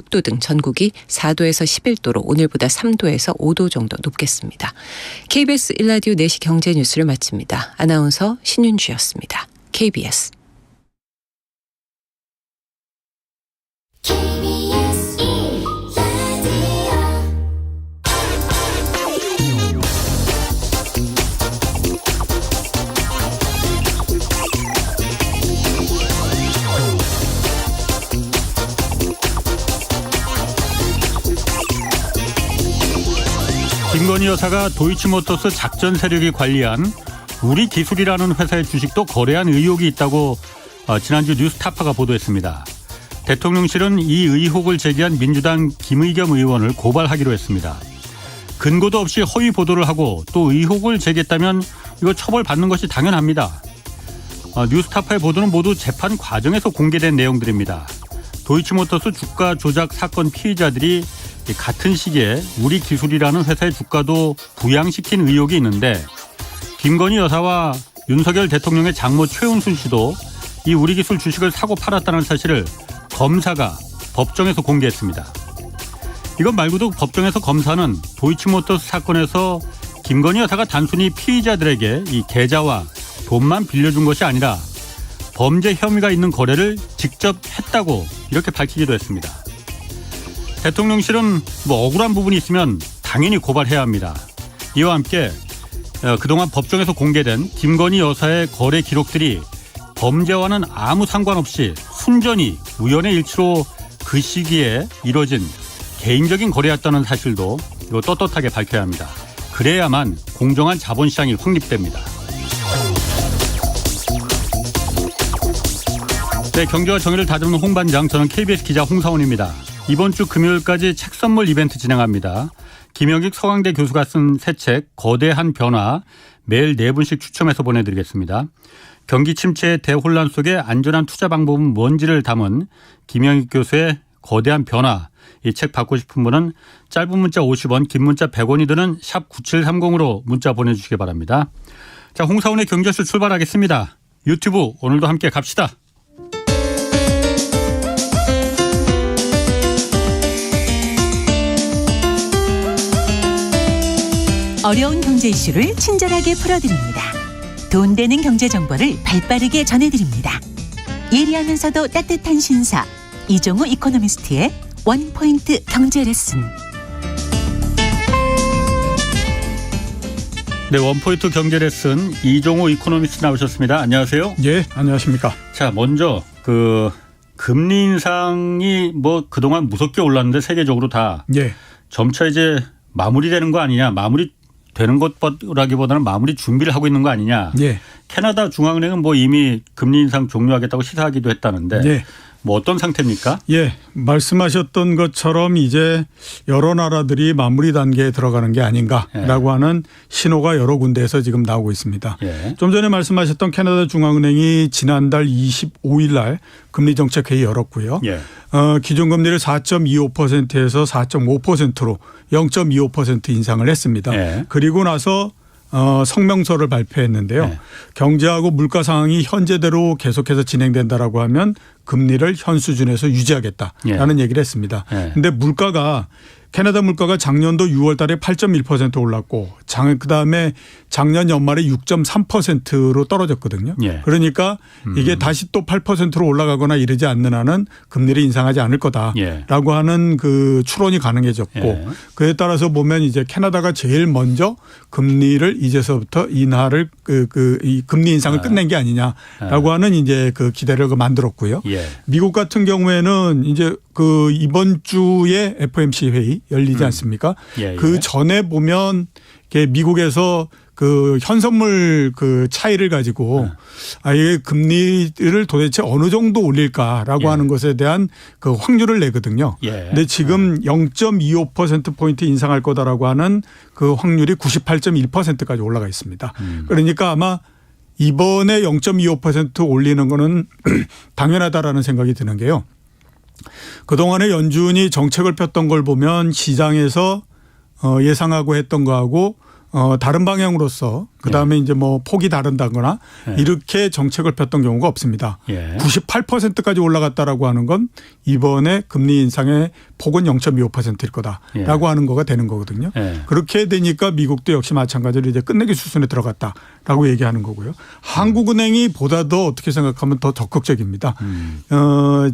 속도 등 전국이 4도에서 11도로 오늘보다 3도에서 5도 정도 높겠습니다. KBS 1라디오 4시 경제 뉴스를 마칩니다. 아나운서 신윤주였습니다. KBS 김건희 여사가 도이치모터스 작전 세력이 관리한 우리기술이라는 회사의 주식도 거래한 의혹이 있다고 지난주 뉴스타파가 보도했습니다. 대통령실은 이 의혹을 제기한 민주당 김의겸 의원을 고발하기로 했습니다. 근거도 없이 허위 보도를 하고 또 의혹을 제기했다면 이거 처벌받는 것이 당연합니다. 뉴스타파의 보도는 모두 재판 과정에서 공개된 내용들입니다. 도이치모터스 주가 조작 사건 피의자들이 같은 시기에 우리기술이라는 회사의 주가도 부양시킨 의혹이 있는데 김건희 여사와 윤석열 대통령의 장모 최은순 씨도 이 우리기술 주식을 사고 팔았다는 사실을 검사가 법정에서 공개했습니다. 이것 말고도 법정에서 검사는 도이치모터스 사건에서 김건희 여사가 단순히 피의자들에게 이 계좌와 돈만 빌려준 것이 아니라 범죄 혐의가 있는 거래를 직접 했다고 이렇게 밝히기도 했습니다. 대통령실은 억울한 부분이 있으면 당연히 고발해야 합니다. 이와 함께 그동안 법정에서 공개된 김건희 여사의 거래 기록들이 범죄와는 아무 상관없이 순전히 우연의 일치로 그 시기에 이뤄진 개인적인 거래였다는 사실도 이거 떳떳하게 밝혀야 합니다. 그래야만 공정한 자본시장이 확립됩니다. 네, 경제와 정의를 다잡는 홍반장, 저는 KBS 기자 홍사원입니다. 이번 주 금요일까지 책 선물 이벤트 진행합니다. 김영익 서강대 교수가 쓴 새 책 거대한 변화 매일 4분씩 추첨해서 보내드리겠습니다. 경기 침체의 대혼란 속에 안전한 투자 방법은 뭔지를 담은 김영익 교수의 거대한 변화, 이 책 받고 싶은 분은 짧은 문자 50원, 긴 문자 100원이 드는 샵 9730으로 문자 보내주시기 바랍니다. 자, 홍사원의 경제쇼 출발하겠습니다. 유튜브 오늘도 함께 갑시다. 어려운 경제 이슈를 친절하게 풀어드립니다. 돈 되는 경제 정보를 발빠르게 전해드립니다. 예리하면서도 따뜻한 신사 이종우 이코노미스트의 원포인트 경제 레슨. 네, 원포인트 경제 레슨 이종우 이코노미스트 나오셨습니다. 안녕하세요. 예, 안녕하십니까. 자, 먼저 금리 인상이 그동안 무섭게 올랐는데 세계적으로 다 예. 점차 이제 마무리되는 거 아니냐, 마무리 되는 것보다는 마무리 준비를 하고 있는 거 아니냐. 예. 캐나다 중앙은행은 이미 금리 인상 종료하겠다고 시사하기도 했다는데 예. 어떤 상태입니까? 예, 말씀하셨던 것처럼 이제 여러 나라들이 마무리 단계에 들어가는 게 아닌가라고 하는 신호가 여러 군데에서 지금 나오고 있습니다. 예. 좀 전에 말씀하셨던 캐나다 중앙은행이 지난달 25일 날 금리정책회의 열었고요. 예. 기준금리를 4.25%에서 4.5%로 0.25% 인상을 했습니다. 예. 그리고 나서 성명서를 발표했는데요. 네. 경제하고 물가 상황이 현재대로 계속해서 진행된다라고 하면 금리를 현 수준에서 유지하겠다라는 얘기를 했습니다. 그런데 물가가 캐나다 물가가 작년도 6월 달에 8.1% 올랐고 그다음에 작년 연말에 6.3%로 떨어졌거든요. 예. 그러니까 이게 다시 또 8%로 올라가거나 이러지 않는 한은 금리를 인상하지 않을 거다라고 예. 하는 그 추론이 가능해졌고 예. 그에 따라서 보면 이제 캐나다가 제일 먼저 금리를 이제서부터 인하를 이 금리 인상을 끝낸 게 아니냐라고 하는 이제 그 기대를 만들었고요. 예. 미국 같은 경우에는 이제 이번 주에 FOMC 회의 열리지 않습니까? 예. 그 전에 보면 미국에서 현선물 차이를 가지고 아예 금리를 도대체 어느 정도 올릴까라고 하는 것에 대한 확률을 내거든요. 근데 지금 0.25%포인트 인상할 거다라고 하는 그 확률이 98.1%까지 올라가 있습니다. 그러니까 아마 이번에 0.25% 올리는 거는 당연하다라는 생각이 드는 게요. 그동안에 연준이 정책을 폈던 걸 보면 시장에서 예상하고 했던 거하고 다른 방향으로서 그다음에 이제 뭐 폭이 다른다거나 이렇게 정책을 폈던 경우가 없습니다. 98%까지 올라갔다라고 하는 건 이번에 금리 인상의 폭은 0.25%일 거다라고 하는 거가 되는 거거든요. 그렇게 되니까 미국도 역시 마찬가지로 이제 끝내기 수순에 들어갔다라고 얘기하는 거고요. 한국은행이 보다 더 어떻게 생각하면 더 적극적입니다.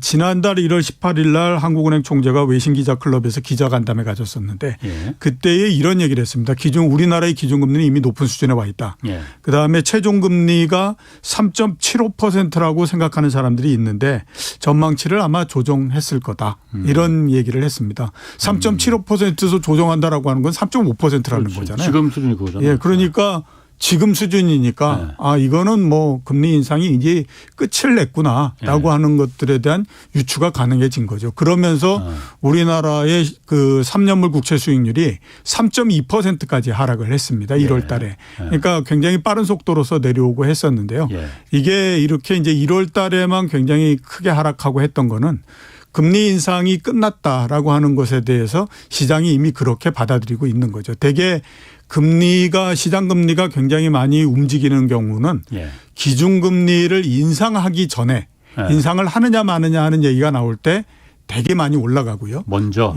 지난달 1월 18일 날 한국은행 총재가 외신기자클럽에서 기자간담회 가졌었는데 그때에 이런 얘기를 했습니다. 우리나라의 기준금리는 이미 높은 수준에 와 있다. 그다음에 최종금리가 3.75%라고 생각하는 사람들이 있는데 전망치를 아마 조정했을 거다. 이런 얘기를 했습니다. 3.75%에서 조정한다라고 하는 건 3.5%라는 거잖아요. 지금 수준이 그거잖아요. 예, 그러니까 지금 수준이니까 이거는 뭐 금리 인상이 이제 끝을 냈구나라고 하는 것들에 대한 유추가 가능해진 거죠. 그러면서 우리나라의 그 3년물 국채 수익률이 3.2%까지 하락을 했습니다. 1월 달에. 그러니까 굉장히 빠른 속도로서 내려오고 했었는데요. 이게 이렇게 이제 1월 달에만 굉장히 크게 하락하고 했던 거는 금리 인상이 끝났다라고 하는 것에 대해서 시장이 이미 그렇게 받아들이고 있는 거죠. 대개 시장 금리가 굉장히 많이 움직이는 경우는 기준금리를 인상하기 전에 인상을 하느냐 마느냐 하는 얘기가 나올 때 되게 많이 올라가고요. 먼저.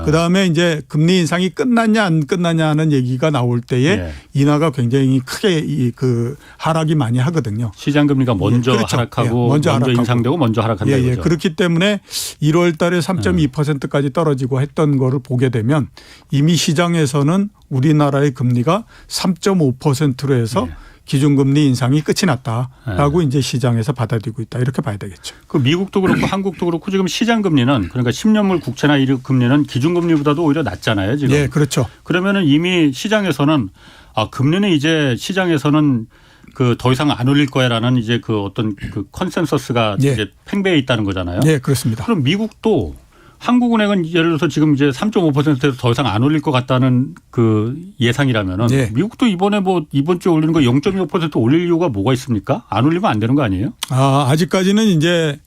그다음에 이제 금리 인상이 끝났냐 안 끝났냐 하는 얘기가 나올 때에 인하가 굉장히 크게 그 하락이 많이 하거든요. 시장 금리가 먼저 하락하고 먼저 인상되고 먼저 하락한다 이거죠. 그렇기 때문에 1월 달에 3.2%까지 떨어지고 했던 거를 보게 되면 이미 시장에서는 우리나라의 금리가 3.5%로 해서 기준금리 인상이 끝이 났다라고 이제 시장에서 받아들이고 있다. 이렇게 봐야 되겠죠. 그 미국도 그렇고 한국도 그렇고 지금 시장 금리는 그러니까 10년물 국채나 이륙 금리는 기준금리보다도 오히려 낮잖아요. 지금. 네, 그렇죠. 그러면은 이미 시장에서는 금리는 이제 시장에서는 그 더 이상 안 올릴 거야라는 이제 그 어떤 그 컨센서스가 이제 팽배해 있다는 거잖아요. 네, 그렇습니다. 그럼 미국도 한국은행은 예를 들어서 지금 이제 3.5%에서 더 이상 안 올릴 것 같다는 그 예상이라면은 미국도 이번에 뭐 이번 주에 올리는 거 0.25% 올릴 이유가 뭐가 있습니까? 안 올리면 안 되는 거 아니에요? 아직까지는 이제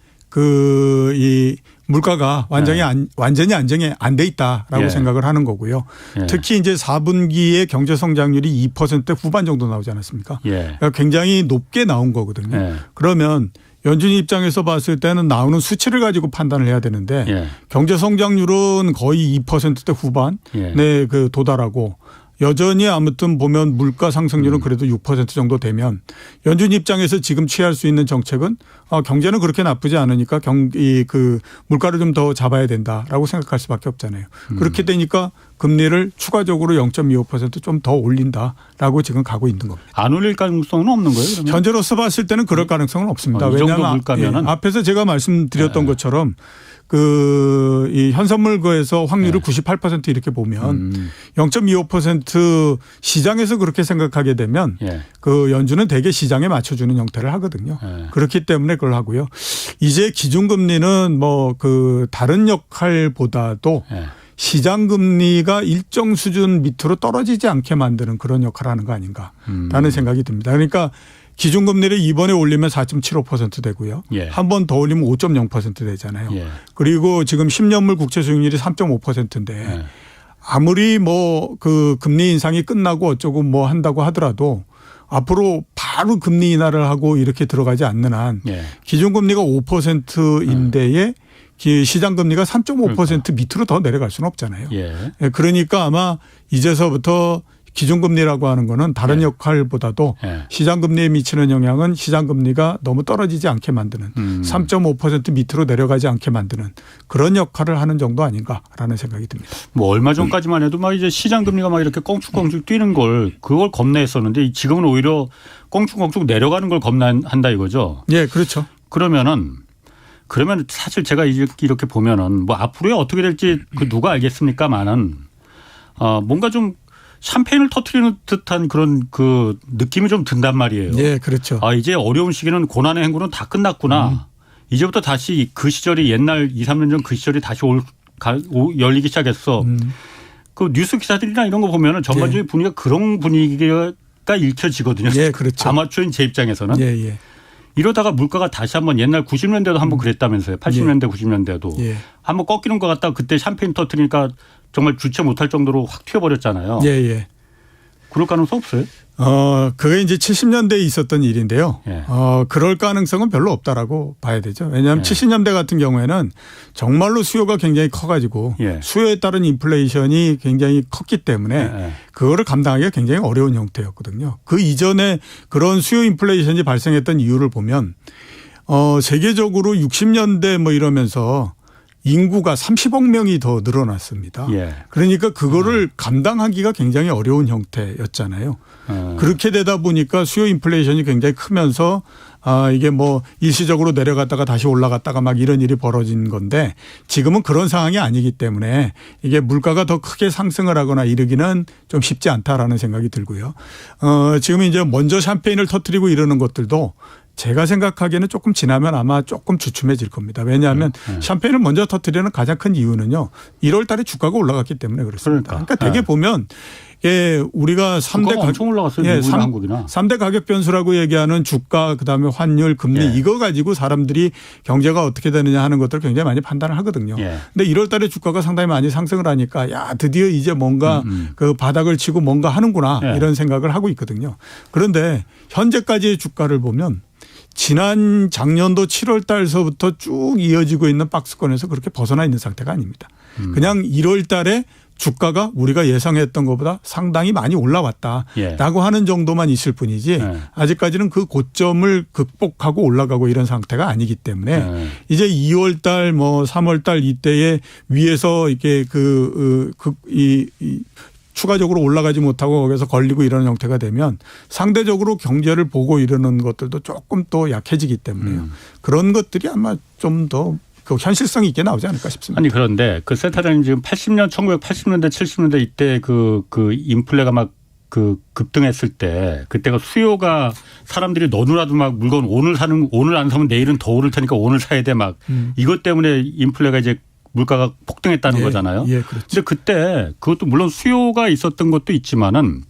이 물가가 완전히 안정이 안 돼 있다라고 생각을 하는 거고요. 특히 이제 4분기에 경제 성장률이 2% 후반 정도 나오지 않았습니까? 그러니까 굉장히 높게 나온 거거든요. 그러면 연준 입장에서 봤을 때는 나오는 수치를 가지고 판단을 해야 되는데 경제 성장률은 거의 2%대 후반에 그 도달하고 여전히 아무튼 보면 물가 상승률은 그래도 6% 정도 되면 연준 입장에서 지금 취할 수 있는 정책은 경제는 그렇게 나쁘지 않으니까 그 물가를 좀 더 잡아야 된다라고 생각할 수밖에 없잖아요. 그렇게 되니까 금리를 추가적으로 0.25% 좀 더 올린다라고 지금 가고 있는 겁니다. 안 올릴 가능성은 없는 거예요? 그러면? 현재로서 봤을 때는 그럴 가능성은 없습니다. 이 정도 물가면은 앞에서 제가 말씀드렸던 것처럼 이 현선물거에서 확률을 98% 이렇게 보면 0.25% 시장에서 그렇게 생각하게 되면 그 연준은 대개 시장에 맞춰주는 형태를 하거든요. 그렇기 때문에 그걸 하고요. 이제 기준금리는 뭐 그 다른 역할보다도 시장 금리가 일정 수준 밑으로 떨어지지 않게 만드는 그런 역할을 하는 거 아닌가라는 생각이 듭니다. 그러니까 기준금리를 이번에 올리면 4.75% 되고요. 한 번 더 올리면 5.0% 되잖아요. 그리고 지금 10년물 국채 수익률이 3.5%인데 아무리 뭐 그 금리 인상이 끝나고 어쩌고 뭐 한다고 하더라도 앞으로 바로 금리 인하를 하고 이렇게 들어가지 않는 한 기준금리가 5%인데에 시장 금리가 3.5% 밑으로 더 내려갈 수는 없잖아요. 그러니까 아마 이제서부터 기준금리라고 하는 거는 다른 역할보다도 시장금리에 미치는 영향은 시장금리가 너무 떨어지지 않게 만드는 3.5% 밑으로 내려가지 않게 만드는 그런 역할을 하는 정도 아닌가라는 생각이 듭니다. 뭐 얼마 전까지만 해도 막 이제 시장금리가 막 이렇게 껑충껑충 뛰는 그걸 겁내했었는데 지금은 오히려 껑충껑충 내려가는 걸 겁내한다 이거죠. 예, 그렇죠. 그러면 사실 제가 이렇게 보면은 뭐 앞으로에 어떻게 될지 그 누가 알겠습니까만은 뭔가 좀 샴페인을 터뜨리는 듯한 그런 그 느낌이 좀 든단 말이에요. 네, 그렇죠. 이제 어려운 시기는 고난의 행군은 다 끝났구나. 이제부터 다시 그 시절이 옛날 2, 3년 전 그 시절이 다시 열리기 시작했어. 그 뉴스 기사들이나 이런 거 보면은 전반적인 분위기가 그런 분위기가 읽혀지거든요. 네, 그렇죠. 아마추어인 제 입장에서는. 예. 이러다가 물가가 다시 한번 옛날 90년대도 한번 그랬다면서요. 80년대, 90년대도. 한번 꺾이는 것 같다가 그때 샴페인 터뜨리니까 정말 주체 못할 정도로 확 튀어버렸잖아요. 그럴 가능성 없어요? 그게 이제 70년대에 있었던 일인데요. 예. 그럴 가능성은 별로 없다라고 봐야 되죠. 왜냐하면 예. 70년대 같은 경우에는 정말로 수요가 굉장히 커가지고 예. 수요에 따른 인플레이션이 굉장히 컸기 때문에 예. 그거를 감당하기가 굉장히 어려운 형태였거든요. 그 이전에 그런 수요 인플레이션이 발생했던 이유를 보면 세계적으로 60년대 뭐 이러면서 인구가 30억 명이 더 늘어났습니다. 예. 그러니까 그거를 감당하기가 굉장히 어려운 형태였잖아요. 그렇게 되다 보니까 수요 인플레이션이 굉장히 크면서 이게 뭐 일시적으로 내려갔다가 다시 올라갔다가 막 이런 일이 벌어진 건데 지금은 그런 상황이 아니기 때문에 이게 물가가 더 크게 상승을 하거나 이러기는 좀 쉽지 않다라는 생각이 들고요. 지금 이제 먼저 샴페인을 터뜨리고 이러는 것들도 제가 생각하기에는 조금 지나면 아마 조금 주춤해질 겁니다. 왜냐하면 샴페인을 먼저 터뜨리는 가장 큰 이유는요. 1월 달에 주가가 올라갔기 때문에 그렇습니다. 그러니까 되게 보면 우리가 3대 엄청 올라갔어요. 미국이나 한국이나. 3대 가격 변수라고 얘기하는 주가 그다음에 환율 금리 예. 이거 가지고 사람들이 경제가 어떻게 되느냐 하는 것들을 굉장히 많이 판단을 하거든요. 예. 근데 1월 달에 주가가 상당히 많이 상승을 하니까 야 드디어 이제 뭔가 그 바닥을 치고 뭔가 하는구나 예. 이런 생각을 하고 있거든요. 그런데 현재까지의 주가를 보면 지난 작년도 7월 달서부터 쭉 이어지고 있는 박스권에서 그렇게 벗어나 있는 상태가 아닙니다. 그냥 1월 달에 주가가 우리가 예상했던 것보다 상당히 많이 올라왔다라고 예. 하는 정도만 있을 뿐이지 예. 아직까지는 그 고점을 극복하고 올라가고 이런 상태가 아니기 때문에 예. 이제 2월 달 뭐 3월 달 이때에 위에서 이렇게 추가적으로 올라가지 못하고 거기서 걸리고 이런 형태가 되면 상대적으로 경제를 보고 이러는 것들도 조금 또 약해지기 때문에요. 그런 것들이 아마 좀 더 그 현실성이 있게 나오지 않을까 싶습니다. 아니 그런데 그 센터장님 지금 1980년대 70년대 이때 그 인플레가 막 그 급등했을 때 그때가 수요가 사람들이 너무나도 막 물건 오늘 안 사면 내일은 더 오를 테니까 오늘 사야 돼 막 이것 때문에 인플레가 이제 물가가 폭등했다는 거잖아요. 예, 그렇죠. 근데 그때 그것도 물론 수요가 있었던 것도 있지만은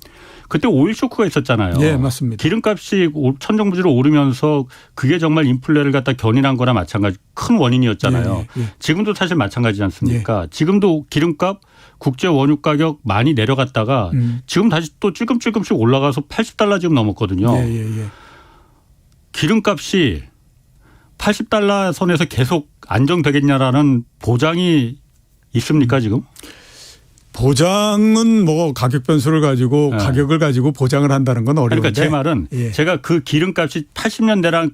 그때 오일 쇼크가 있었잖아요. 예, 맞습니다. 기름값이 천정부지로 오르면서 그게 정말 인플레를 갖다 견인한 거나 마찬가지 큰 원인이었잖아요. 예. 지금도 사실 마찬가지지 않습니까? 지금도 기름값 국제 원유 가격 많이 내려갔다가 지금 다시 또 찔끔찔끔씩 올라가서 $80 지금 넘었거든요. 예. 기름값이 $80 선에서 계속 안정되겠냐라는 보장이 있습니까 지금? 보장은 뭐 가격 변수를 가지고 네. 가격을 가지고 보장을 한다는 건 어려운데. 그러니까 제 말은 예. 제가 그 기름값이 80년대랑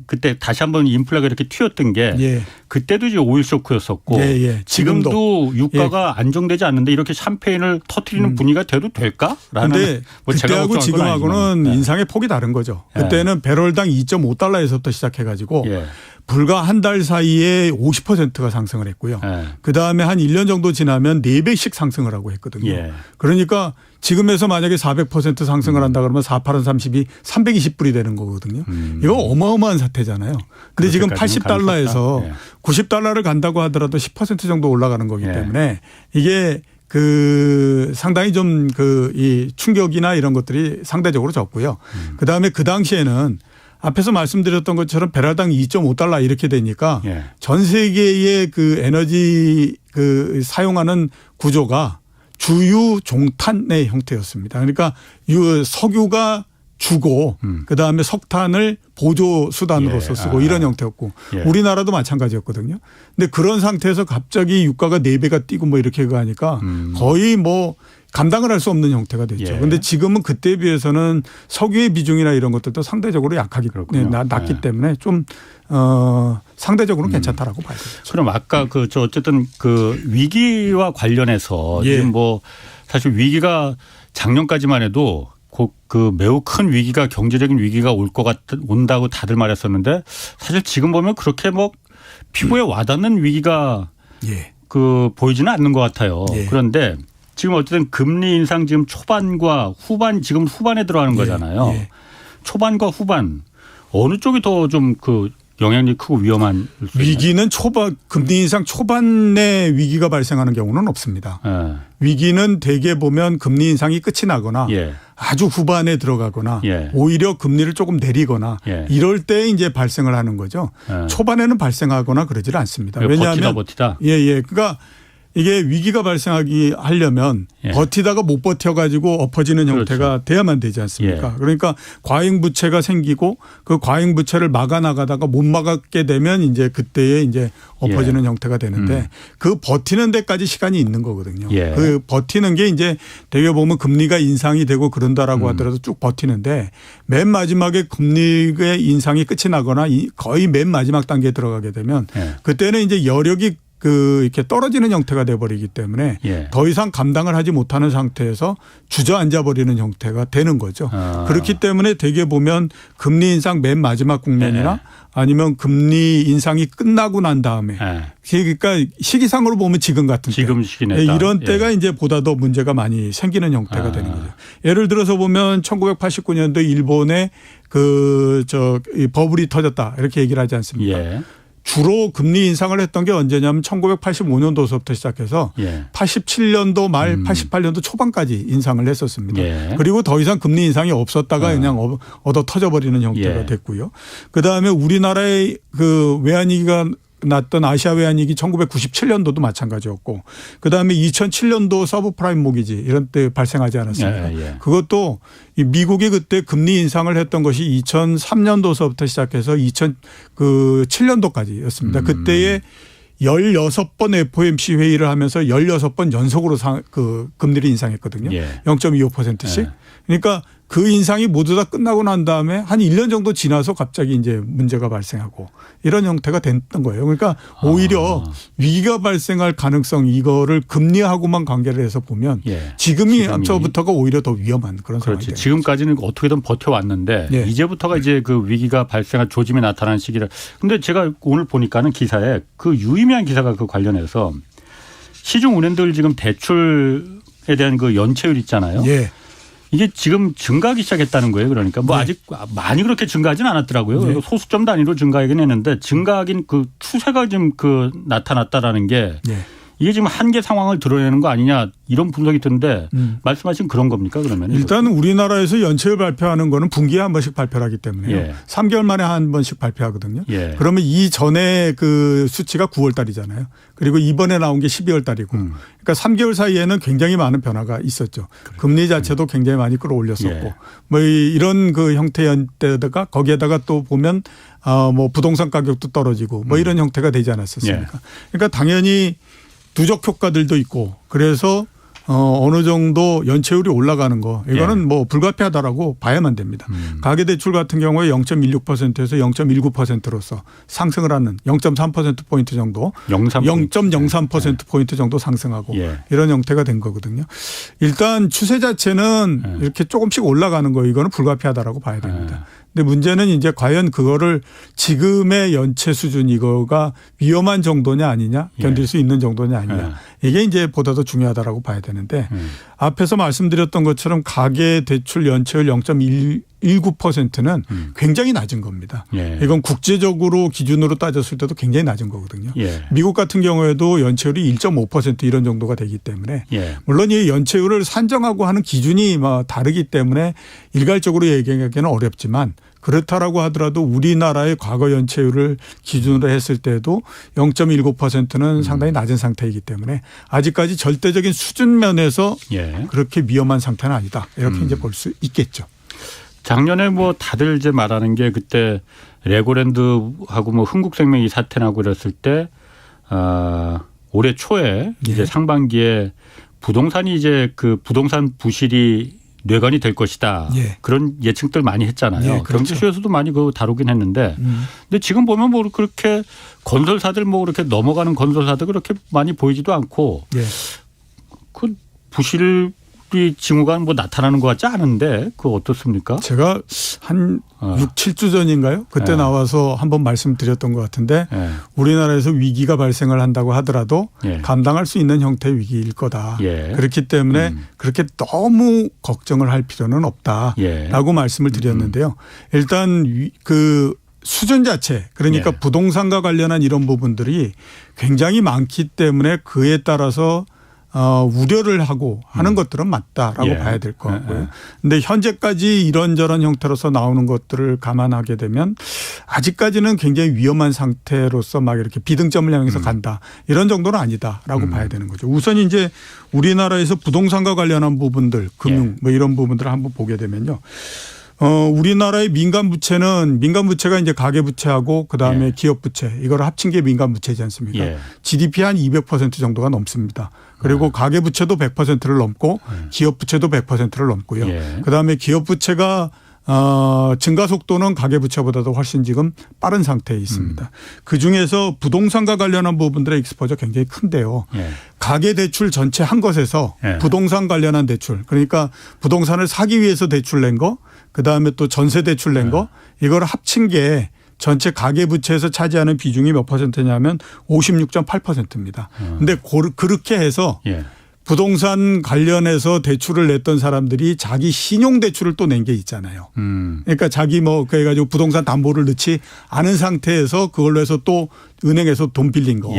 그때 다시 한번 인플레가 이렇게 튀었던 게 예. 그때도 이제 오일 쇼크였었고 예. 지금도 유가가 안정되지 않는데 이렇게 샴페인을 터트리는 분위기가 돼도 될까라는. 그런데 뭐 제가 그때하고 지금하고는 네. 인상의 폭이 다른 거죠. 예. 그때는 배럴당 $2.5에서부터 시작해가지고 예. 불과 한 달 사이에 50%가 상승을 했고요. 예. 그다음에 한 1년 정도 지나면 4배씩 상승을 하고 했거든요. 예. 그러니까 지금에서 만약에 400% 상승을 한다 그러면 4, 8은 30이 320불이 되는 거거든요. 이거 어마어마한 사태잖아요. 근데 지금 $80에서 예. $90를 간다고 하더라도 10% 정도 올라가는 거기 예. 때문에 이게 상당히 좀 이 충격이나 이런 것들이 상대적으로 적고요. 그다음에 그 당시에는 앞에서 말씀드렸던 것처럼 배럴당 $2.5 이렇게 되니까 예. 전 세계의 그 에너지 사용하는 구조가 주유 종탄의 형태였습니다. 그러니까 석유가 주고 그다음에 석탄을 보조 수단으로서 쓰고 이런 형태였고 우리나라도 마찬가지였거든요. 근데 그런 상태에서 갑자기 유가가 4배가 뛰고 뭐 이렇게 가니까 거의 뭐 감당을 할 수 없는 형태가 됐죠. 그런데 지금은 그때에 비해서는 석유의 비중이나 이런 것들도 상대적으로 낮기 때문에 좀 상대적으로는 괜찮다라고 봐야 되죠. 그럼 아까 어쨌든 위기와 관련해서 지금 뭐 사실 위기가 작년까지만 해도 매우 큰 위기가 경제적인 위기가 온다고 다들 말했었는데 사실 지금 보면 그렇게 뭐 피부에 와닿는 위기가 보이지는 않는 것 같아요. 그런데 지금 어쨌든 금리 인상 지금 초반과 지금 후반에 들어가는 거잖아요. 초반과 후반 어느 쪽이 더 좀 영향력이 크고 위험한 위기는 금리 인상 초반에 위기가 발생하는 경우는 없습니다. 위기는 대개 보면 금리 인상이 끝이 나거나 아주 후반에 들어가거나 오히려 금리를 조금 내리거나 이럴 때 이제 발생을 하는 거죠. 초반에는 발생하거나 그러질 않습니다. 왜냐하면 버티다. 그러니까 이게 위기가 발생하기 하려면 예. 버티다가 못 버텨가지고 엎어지는 형태가 그렇죠. 돼야만 되지 않습니까? 예. 그러니까 과잉부채가 생기고 그 과잉부채를 막아나가다가 못 막게 되면 이제 그때에 이제 엎어지는 형태가 되는데 그 버티는 데까지 시간이 있는 거거든요. 예. 그 버티는 게 이제 되게 보면 금리가 인상이 되고 그런다라고 하더라도 쭉 버티는데 맨 마지막에 금리의 인상이 끝이 나거나 거의 맨 마지막 단계에 들어가게 되면 예. 그때는 이제 여력이 이렇게 떨어지는 형태가 돼버리기 때문에 예. 더 이상 감당을 하지 못하는 상태에서 주저앉아 버리는 형태가 되는 거죠. 아. 그렇기 때문에 되게 보면 금리 인상 맨 마지막 국면이나 네. 아니면 금리 인상이 끝나고 난 다음에 예. 그러니까 시기상으로 보면 지금 같은 때. 지금 시기네. 이런 때가 이제 보다 더 문제가 많이 생기는 형태가 되는 거죠. 예를 들어서 보면 1989년도 일본의 이 버블이 터졌다 이렇게 얘기를 하지 않습니까? 예. 주로 금리 인상을 했던 게 언제냐면 1985년도서부터 시작해서 예. 87년도 말 88년도 초반까지 인상을 했었습니다. 예. 그리고 더 이상 금리 인상이 없었다가 그냥 얻어 터져버리는 형태가 예. 됐고요. 그다음에 우리나라의 그 외환위기가 났던 아시아 외환위기 1997년도도 마찬가지였고 그다음에 2007년도 서브프라임 모기지 이런 때 발생하지 않았습니까? 예. 그것도 이 미국이 그때 금리 인상을 했던 것이 2003년도서부터 시작해서 2007년도까지였습니다. 그때에 16번 FOMC 회의를 하면서 16번 연속으로 금리를 인상했거든요. 예. 0.25%씩. 예. 그러니까 그 인상이 모두 다 끝나고 난 다음에 한 1년 정도 지나서 갑자기 이제 문제가 발생하고 이런 형태가 됐던 거예요. 그러니까 오히려 위기가 발생할 가능성 이거를 금리하고만 관계를 해서 보면 예. 지금부터가 오히려 더 위험한 그런 상황이 그렇지. 되는 지금까지는 어떻게든 버텨왔는데 예. 이제부터가 이제 그 위기가 발생할 조짐이 나타나는 시기라. 근데 제가 오늘 보니까는 기사에 그 유의미한 기사가 그 관련해서 시중 은행들 지금 대출에 대한 그 연체율 있잖아요. 예. 이게 지금 증가하기 시작했다는 거예요. 그러니까 뭐 네. 아직 많이 그렇게 증가하지는 않았더라고요. 네. 소수점 단위로 증가하긴 했는데 증가하긴 그 추세가 좀 나타났다라는 게 예. 이게 지금 한계 상황을 드러내는 거 아니냐 이런 분석이 드는데 말씀하신 그런 겁니까 그러면? 일단 우리나라에서 연체율 발표하는 거는 분기에 한 번씩 발표를 하기 때문에요. 예. 3개월 만에 한 번씩 발표하거든요. 예. 그러면 이전에 그 수치가 9월 달이잖아요. 그리고 이번에 나온 게 12월 달이고. 그러니까 3개월 사이에는 굉장히 많은 변화가 있었죠. 금리 자체도 굉장히 많이 끌어올렸었고. 예. 뭐 이런 그 형태의 때다가 거기에다가 또 보면 뭐 부동산 가격도 떨어지고 뭐 이런 형태가 되지 않았었습니까? 그러니까 당연히 누적 효과들도 있고 그래서 어느 정도 연체율이 올라가는 거 이거는 뭐 불가피하다라고 봐야만 됩니다. 가계대출 같은 경우에 0.16%에서 0.19%로서 상승을 하는 0.3%포인트 정도 0.03%포인트 정도 상승하고 이런 형태가 된 거거든요. 일단 추세 자체는 이렇게 조금씩 올라가는 거 이거는 불가피하다라고 봐야 됩니다. 근데 문제는 이제 과연 그거를 지금의 연체 수준 이거가 위험한 정도냐 아니냐 견딜 수 있는 정도냐 아니냐 이게 이제 보다 더 중요하다라고 봐야 되는데 앞에서 말씀드렸던 것처럼 가계대출 연체율 0.19%는 굉장히 낮은 겁니다. 이건 국제적으로 기준으로 따졌을 때도 굉장히 낮은 거거든요. 미국 같은 경우에도 연체율이 1.5% 이런 정도가 되기 때문에 물론 이 연체율을 산정하고 하는 기준이 뭐 다르기 때문에 일괄적으로 얘기하기는 어렵지만 그렇다라고 하더라도 우리나라의 과거 연체율을 기준으로 했을 때도 0.19%는 상당히 낮은 상태이기 때문에 아직까지 절대적인 수준 면에서 그렇게 위험한 상태는 아니다. 이렇게 이제 볼 수 있겠죠. 작년에 뭐 다들 이제 말하는 게 그때 레고랜드하고 뭐 흥국생명이 사태 나고 그랬을 때 올해 초에 이제 상반기에 부동산이 이제 그 부동산 부실이 뇌관이 될 것이다. 그런 예측들 많이 했잖아요. 그렇죠. 경제쇼에서도 많이 그거 다루긴 했는데 근데 지금 보면 뭐 그렇게 건설사들 뭐 그렇게 넘어가는 건설사들 그렇게 많이 보이지도 않고 그 부실이 징후가 뭐 나타나는 것 같지 않은데 그거 어떻습니까? 제가 한 6, 7주 전인가요? 그때 나와서 한번 말씀드렸던 것 같은데 우리나라에서 위기가 발생을 한다고 하더라도 감당할 수 있는 형태의 위기일 거다. 그렇기 때문에 그렇게 너무 걱정을 할 필요는 없다라고 말씀을 드렸는데요. 일단 그 수준 자체 그러니까 부동산과 관련한 이런 부분들이 굉장히 많기 때문에 그에 따라서 우려를 하고 하는 것들은 맞다라고 예. 봐야 될 것 같고요. 근데 현재까지 이런저런 형태로서 나오는 것들을 감안하게 되면 아직까지는 굉장히 위험한 상태로서 막 이렇게 비등점을 향해서 간다. 이런 정도는 아니다라고 봐야 되는 거죠. 우선 이제 우리나라에서 부동산과 관련한 부분들, 금융 뭐 이런 부분들을 한번 보게 되면요. 우리나라의 민간 부채가 이제 가계 부채하고 그다음에 기업 부채 이거를 합친 게 민간 부채지 않습니까? GDP 한 200% 정도가 넘습니다. 그리고 가계 부채도 100%를 넘고 기업 부채도 100%를 넘고요. 그다음에 기업 부채가 증가 속도는 가계 부채보다도 훨씬 지금 빠른 상태에 있습니다. 그중에서 부동산과 관련한 부분들의 익스포저 굉장히 큰데요. 가계 대출 전체 한 것에서 부동산 관련한 대출 그러니까 부동산을 사기 위해서 대출 낸 거 그다음에 또 전세 대출 낸 거 이걸 합친 게 전체 가계 부채에서 차지하는 비중이 몇 퍼센트냐면 56.8%입니다. 그런데 그렇게 해서 부동산 관련해서 대출을 냈던 사람들이 자기 신용 대출을 또 낸 게 있잖아요. 그러니까 자기 뭐 그래가지고 부동산 담보를 넣지 않은 상태에서 그걸로 해서 또 은행에서 돈 빌린 거.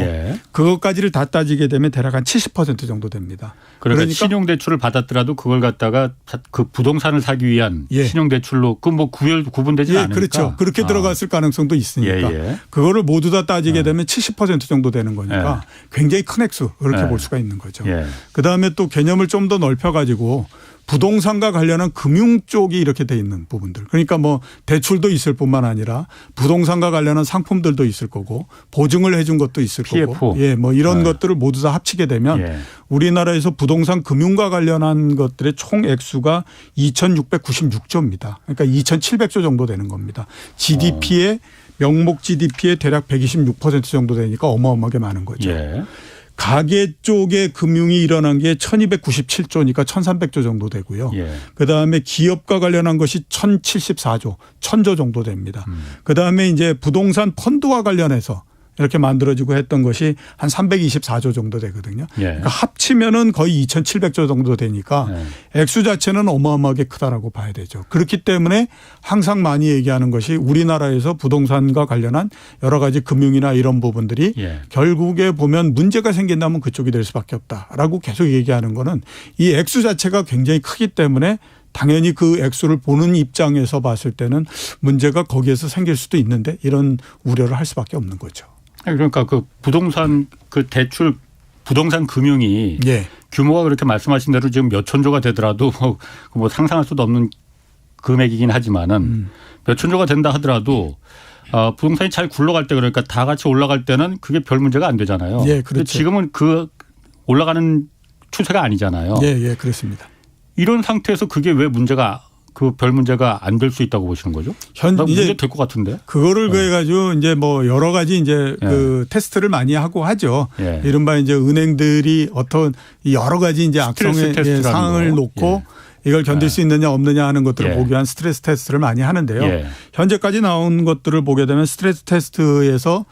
그것까지를 다 따지게 되면 대략 한 70% 정도 됩니다. 그러니까 신용 대출을 받았더라도 그걸 갖다가 그 부동산을 사기 위한 신용 대출로 그 뭐 구분되지 않으니까. 그렇죠. 그렇게 들어갔을 가능성도 있으니까. 그거를 모두 다 따지게 되면 70% 정도 되는 거니까 굉장히 큰 액수 그렇게 볼 수가 있는 거죠. 그다음에 또 개념을 좀 더 넓혀 가지고 부동산과 관련한 금융 쪽이 이렇게 돼 있는 부분들. 그러니까 뭐 대출도 있을 뿐만 아니라 부동산과 관련한 상품들도 있을 거고 보증을 해준 것도 있을 PF. 거고. 뭐 이런 것들을 모두 다 합치게 되면 우리나라에서 부동산 금융과 관련한 것들의 총 액수가 2,696조입니다. 그러니까 2,700조 정도 되는 겁니다. GDP의 명목 GDP의 대략 126% 정도 되니까 어마어마하게 많은 거죠. 가계 쪽에 금융이 일어난 게 1297조니까 1300조 정도 되고요. 그다음에 기업과 관련한 것이 1074조, 1000조 정도 됩니다. 그다음에 이제 부동산 펀드와 관련해서 이렇게 만들어지고 했던 것이 한 324조 정도 되거든요. 그러니까 합치면은 거의 2,700조 정도 되니까 액수 자체는 어마어마하게 크다라고 봐야 되죠. 그렇기 때문에 항상 많이 얘기하는 것이 우리나라에서 부동산과 관련한 여러 가지 금융이나 이런 부분들이 결국에 보면 문제가 생긴다면 그쪽이 될 수밖에 없다라고 계속 얘기하는 거는 이 액수 자체가 굉장히 크기 때문에 당연히 그 액수를 보는 입장에서 봤을 때는 문제가 거기에서 생길 수도 있는데 이런 우려를 할 수밖에 없는 거죠. 그러니까 그 부동산 그 대출 부동산 금융이 규모가 그렇게 말씀하신 대로 지금 몇 천조가 되더라도 뭐 상상할 수도 없는 금액이긴 하지만은 몇 천조가 된다 하더라도 부동산이 잘 굴러갈 때 그러니까 다 같이 올라갈 때는 그게 별 문제가 안 되잖아요. 그렇죠. 지금은 그 올라가는 추세가 아니잖아요. 그렇습니다. 이런 상태에서 그게 왜 문제가 그 별 문제가 안 될 수 있다고 보시는 거죠? 문제 될 것 같은데. 그거를 그래가지고 이제 뭐 여러 가지 이제 그 테스트를 많이 하고 하죠. 이른바 이제 은행들이 어떤 여러 가지 이제 악성의 상황을 놓고 이걸 견딜 수 있느냐 없느냐 하는 것들을 보기 위한 스트레스 테스트를 많이 하는데요. 현재까지 나온 것들을 보게 되면 스트레스 테스트에서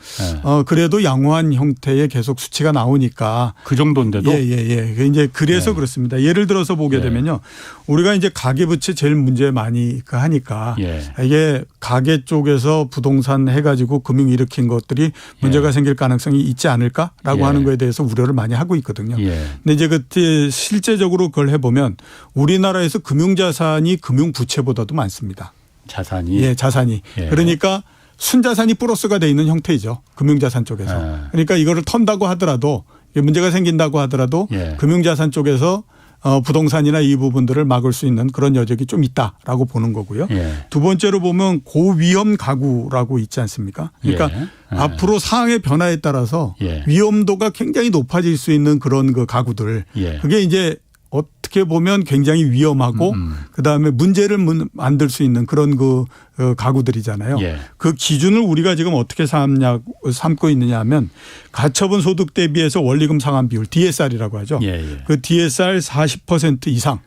그래도 양호한 형태의 계속 수치가 나오니까 그 정도인데도 이제 그래서 그렇습니다. 예를 들어서 보게 되면요. 우리가 이제 가계부채 제일 문제 많이 하니까 이게 가계 쪽에서 부동산 해가지고 금융 일으킨 것들이 문제가 생길 가능성이 있지 않을까라고 하는 거에 대해서 우려를 많이 하고 있거든요. 근데 이제 그때 실제적으로 그걸 해보면 우리나라에서 금융자산이 금융부채보다도 많습니다. 자산이? 자산이. 그러니까 순자산이 플러스가 돼 있는 형태이죠. 금융자산 쪽에서. 그러니까 이거를 턴다고 하더라도 문제가 생긴다고 하더라도 금융자산 쪽에서 부동산이나 이 부분들을 막을 수 있는 그런 여력이 좀 있다라고 보는 거고요. 두 번째로 보면 고위험 가구라고 있지 않습니까? 그러니까 앞으로 상황의 변화에 따라서 위험도가 굉장히 높아질 수 있는 그런 그 가구들. 그게 이제 어떻게 보면 굉장히 위험하고 그다음에 문제를 만들 수 있는 그런 그 가구들이잖아요. 그 기준을 우리가 지금 어떻게 삼고 있느냐 하면 가처분 소득 대비해서 원리금 상환 비율 DSR이라고 하죠. 그 DSR 40% 이상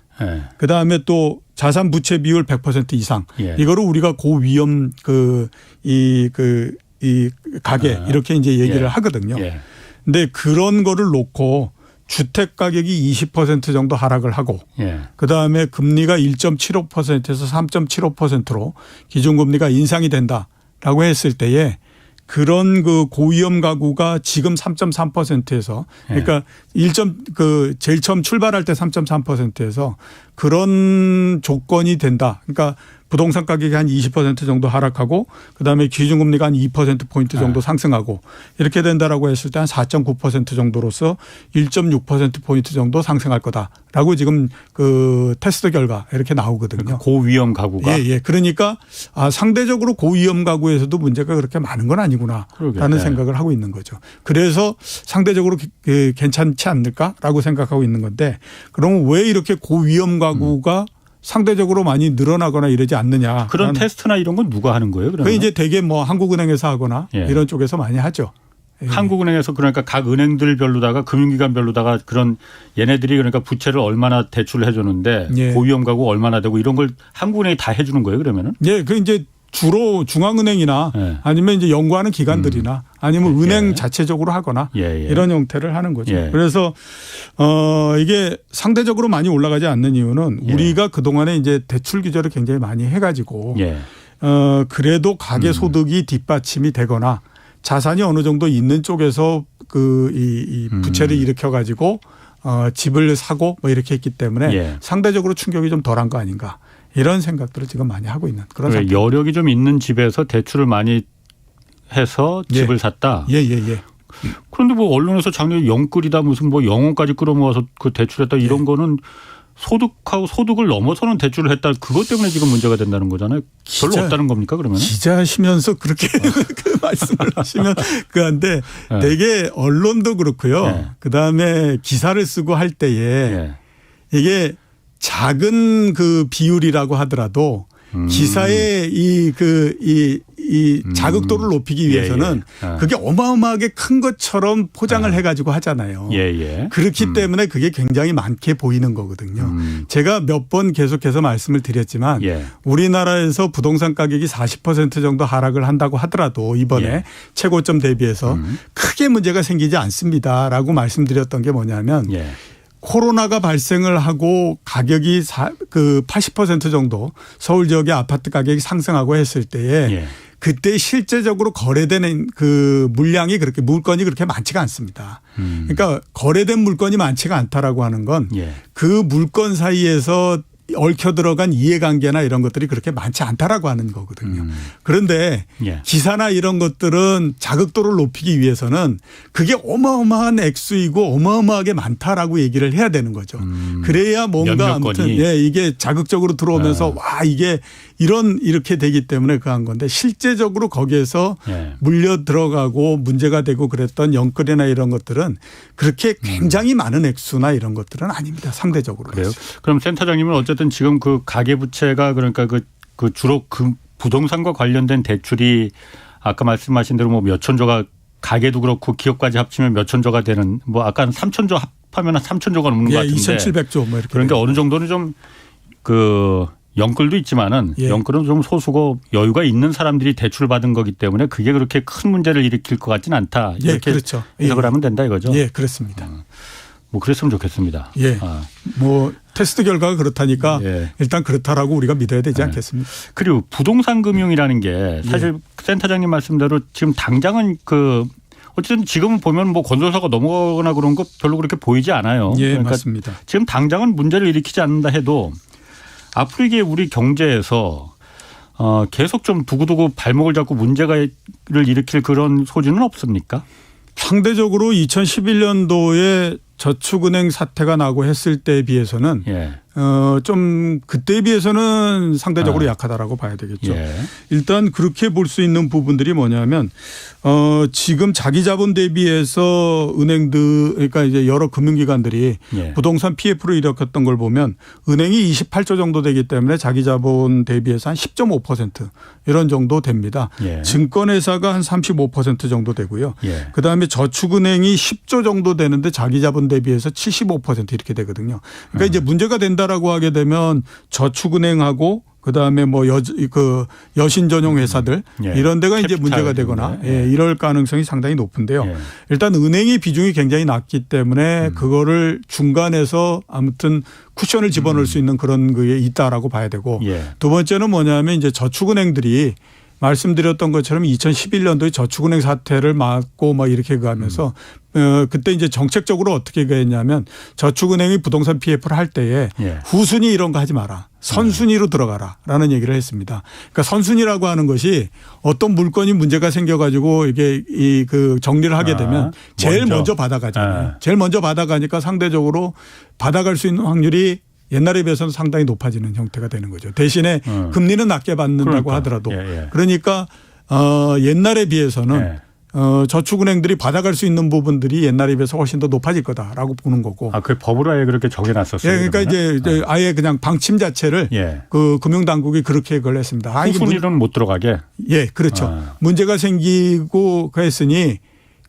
그다음에 또 자산 부채 비율 100% 이상 이거를 우리가 고위험 이 가계 이렇게 이제 얘기를 하거든요. 근데 그런 거를 놓고 주택 가격이 20% 정도 하락을 하고 그다음에 금리가 1.75%에서 3.75%로 기준금리가 인상이 된다라고 했을 때에 그런 그 고위험 가구가 지금 3.3%에서 그러니까 제일 처음 출발할 때 3.3%에서 그런 조건이 된다. 그러니까 부동산 가격이 한 20% 정도 하락하고 그다음에 기준금리가 한 2%포인트 정도 상승하고 이렇게 된다라고 했을 때 한 4.9% 정도로서 1.6%포인트 정도 상승할 거다라고 지금 그 테스트 결과 이렇게 나오거든요. 그러니까 고위험 가구가. 예. 그러니까 상대적으로 고위험 가구에서도 문제가 그렇게 많은 건 아니구나라는 생각을 하고 있는 거죠. 그래서 상대적으로 괜찮지 않을까라고 생각하고 있는 건데 그러면 왜 이렇게 고위험 가구가 상대적으로 많이 늘어나거나 이러지 않느냐. 그런 테스트나 이런 건 누가 하는 거예요? 그러면? 그게 이제 대개 뭐 한국은행에서 하거나 이런 쪽에서 많이 하죠. 한국은행에서 그러니까 각 은행들별로다가 금융기관별로다가 그런 얘네들이 그러니까 부채를 얼마나 대출을 해주는데 고위험 가구 얼마나 되고 이런 걸 한국은행이 다 해주는 거예요 그러면은? 네. 그 이제 주로 중앙은행이나 아니면 이제 연구하는 기관들이나 아니면 은행 자체적으로 하거나 이런 형태를 하는 거죠. 그래서 이게 상대적으로 많이 올라가지 않는 이유는 우리가 그동안에 이제 대출 규제를 굉장히 많이 해가지고 그래도 가계 소득이 뒷받침이 되거나 자산이 어느 정도 있는 쪽에서 이 부채를 일으켜 가지고 집을 사고 뭐 이렇게 했기 때문에 상대적으로 충격이 좀 덜한 거 아닌가. 이런 생각들을 지금 많이 하고 있는 그런 상태. 여력이 좀 있는 집에서 대출을 많이 해서 집을 샀다. 그런데 뭐 언론에서 작년에 영끌이다 무슨 뭐 영혼까지 끌어모아서 그 대출했다 이런 거는 소득을 넘어서는 대출을 했다. 그것 때문에 지금 문제가 된다는 거잖아요. 별로 없다는 겁니까 그러면? 기자시면서 그렇게 그 말씀을 하시면 그런데 되게 언론도 그렇고요. 그다음에 기사를 쓰고 할 때에 이게 작은 그 비율이라고 하더라도 기사의 이 자극도를 높이기 위해서는 그게 어마어마하게 큰 것처럼 포장을 해가지고 하잖아요. 그렇기 때문에 그게 굉장히 많게 보이는 거거든요. 제가 몇 번 계속해서 말씀을 드렸지만 우리나라에서 부동산 가격이 40% 정도 하락을 한다고 하더라도 이번에 최고점 대비해서 크게 문제가 생기지 않습니다라고 말씀드렸던 게 뭐냐면 코로나가 발생을 하고 가격이 80% 정도 서울 지역의 아파트 가격이 상승하고 했을 때에 그때 실제적으로 거래되는 그 물량이 물건이 그렇게 많지가 않습니다. 그러니까 거래된 물건이 많지가 않다라고 하는 건 그 물건 사이에서 얽혀 들어간 이해관계나 이런 것들이 그렇게 많지 않다라고 하는 거거든요. 그런데 기사나 이런 것들은 자극도를 높이기 위해서는 그게 어마어마한 액수이고 어마어마하게 많다라고 얘기를 해야 되는 거죠. 그래야 뭔가 아무튼 이게 자극적으로 들어오면서 와 이게 이렇게 되기 때문에 그한 건데 실제적으로 거기에서 물려 들어가고 문제가 되고 그랬던 영끌이나 이런 것들은 그렇게 굉장히 많은 액수나 이런 것들은 아닙니다. 상대적으로. 그래요? 그럼 센터장님은 어쨌든 지금 그 가계부채가 그러니까 그 주로 그 부동산과 관련된 대출이 아까 말씀하신 대로 뭐 몇천조가 가계도 그렇고 기업까지 합치면 몇천조가 되는 뭐 아까 3천조 합하면 3천조가 넘는 것 같은데 2,700조 뭐 이렇게. 그런데 어느 정도는 좀 그 영끌도 있지만은 영끌은 좀 소수고 여유가 있는 사람들이 대출 받은 거기 때문에 그게 그렇게 큰 문제를 일으킬 것 같지는 않다. 이렇게 그렇죠. 해석을 하면 된다 이거죠. 그렇습니다. 뭐 그랬으면 좋겠습니다. 뭐 테스트 결과가 그렇다니까 일단 그렇다라고 우리가 믿어야 되지 않겠습니까? 그리고 부동산 금융이라는 게 사실 센터장님 말씀대로 지금 당장은 어쨌든 지금 보면 뭐 건설사가 넘어가거나 그런 거 별로 그렇게 보이지 않아요. 그러니까 맞습니다. 지금 당장은 문제를 일으키지 않는다 해도 앞으로 이게 우리 경제에서 계속 좀 두고두고 발목을 잡고 문제를 일으킬 그런 소지는 없습니까? 상대적으로 2011년도에 저축은행 사태가 나고 했을 때에 비해서는 좀 그때에 비해서는 상대적으로 약하다라고 봐야 되겠죠. 일단 그렇게 볼 수 있는 부분들이 뭐냐면 지금 자기 자본 대비해서 은행들 그러니까 이제 여러 금융기관들이 부동산 PF를 일으켰던 걸 보면 은행이 28조 정도 되기 때문에 자기 자본 대비해서 한 10.5% 이런 정도 됩니다. 증권회사가 한 35% 정도 되고요. 그다음에 저축은행이 10조 정도 되는데 자기 자본 대비해서 75% 이렇게 되거든요. 그러니까 이제 문제가 된다라고 하게 되면 저축은행하고 그다음에 뭐 여신 전용 회사들 이런 데가 이제 문제가 되거나 이럴 가능성이 상당히 높은데요. 일단 은행의 비중이 굉장히 낮기 때문에 그거를 중간에서 아무튼 쿠션을 집어넣을 수 있는 그런 게 있다라고 봐야 되고 두 번째는 뭐냐면 이제 저축은행들이 말씀드렸던 것처럼 2011년도에 저축은행 사태를 막고 막 이렇게 가면서 그때 이제 정책적으로 어떻게 했냐면 저축은행이 부동산 PF를 할 때에 예. 후순위 이런 거 하지 마라. 선순위로 들어가라라는 얘기를 했습니다. 그러니까 선순위라고 하는 것이 어떤 물건이 문제가 생겨가지고 이게 그 정리를 하게 되면 제일 먼저 받아가잖아요. 제일 먼저 받아가니까 상대적으로 받아갈 수 있는 확률이 옛날에 비해서는 상당히 높아지는 형태가 되는 거죠. 대신에 금리는 낮게 받는다고 그러니까. 하더라도 예. 그러니까 옛날에 비해서는 저축은행들이 받아갈 수 있는 부분들이 옛날에 비해서 훨씬 더 높아질 거다라고 보는 거고. 아, 그 법으로 아예 그렇게 정해놨었어요. 예, 그러니까 이제 아예 그냥 방침 자체를 그 금융당국이 그렇게 그걸 했습니다. 후순위로는 못 들어가게. 예, 그렇죠. 문제가 생기고 했으니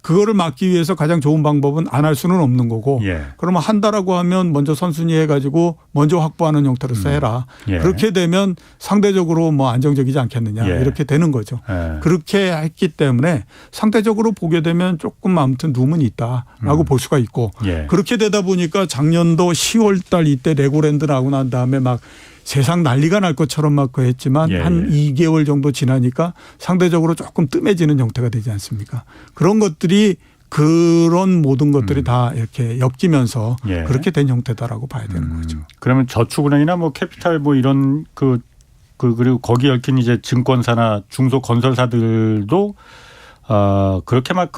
그거를 막기 위해서 가장 좋은 방법은 안 할 수는 없는 거고. 그러면 한다라고 하면 먼저 선순위 해가지고 먼저 확보하는 형태로서 해라. 그렇게 되면 상대적으로 뭐 안정적이지 않겠느냐 이렇게 되는 거죠. 그렇게 했기 때문에 상대적으로 보게 되면 조금 아무튼 룸은 있다라고 볼 수가 있고. 그렇게 되다 보니까 작년도 10월 달 이때 레고랜드 나고 난 다음에 막 세상 난리가 날 것처럼 막 했지만 한 2개월 정도 지나니까 상대적으로 조금 뜸해지는 형태가 되지 않습니까? 그런 것들이 그런 모든 것들이 다 이렇게 엮이면서 그렇게 된 형태다라고 봐야 되는 거죠. 그러면 저축은행이나 뭐 캐피탈 뭐 이런 그리고 거기 얽힌 이제 증권사나 중소건설사들도 그렇게 막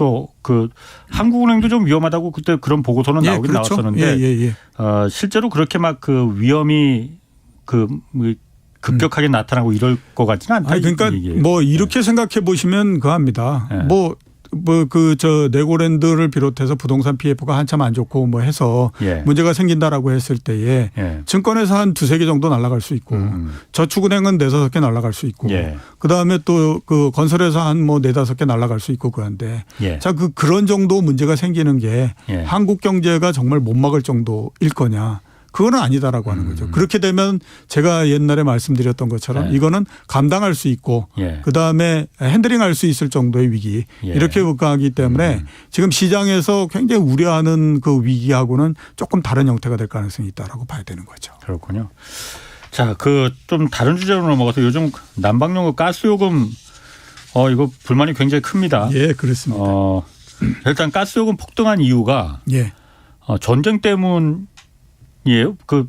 한국은행도 좀 위험하다고 그때 그런 보고서는 나오긴 그렇죠. 나왔었는데 실제로 그렇게 막 그 위험이 급격하게 나타나고 이럴 것 같지는 않다. 그러니까 뭐 이렇게 생각해 보시면 그합니다. 네고랜드를 비롯해서 부동산 PF가 한참 안 좋고 뭐 해서 문제가 생긴다라고 했을 때에 증권회사 한 2-3개 정도 날아갈 수 있고 저축은행은 4-5개 날아갈 수 있고 그다음에 또 그 건설회사 한 뭐 4-5개 날아갈 수 있고 그런데 자, 그런 정도 문제가 생기는 게 한국 경제가 정말 못 막을 정도일 거냐. 그거는 아니다라고 하는 거죠. 그렇게 되면 제가 옛날에 말씀드렸던 것처럼 이거는 감당할 수 있고 그다음에 핸들링할 수 있을 정도의 위기 이렇게 가기 때문에 지금 시장에서 굉장히 우려하는 그 위기하고는 조금 다른 형태가 될 가능성이 있다라고 봐야 되는 거죠. 그렇군요. 자, 좀 다른 주제로 넘어가서 요즘 난방용 가스요금 이거 불만이 굉장히 큽니다. 예, 그렇습니다. 일단 가스요금 폭등한 이유가 전쟁 때문.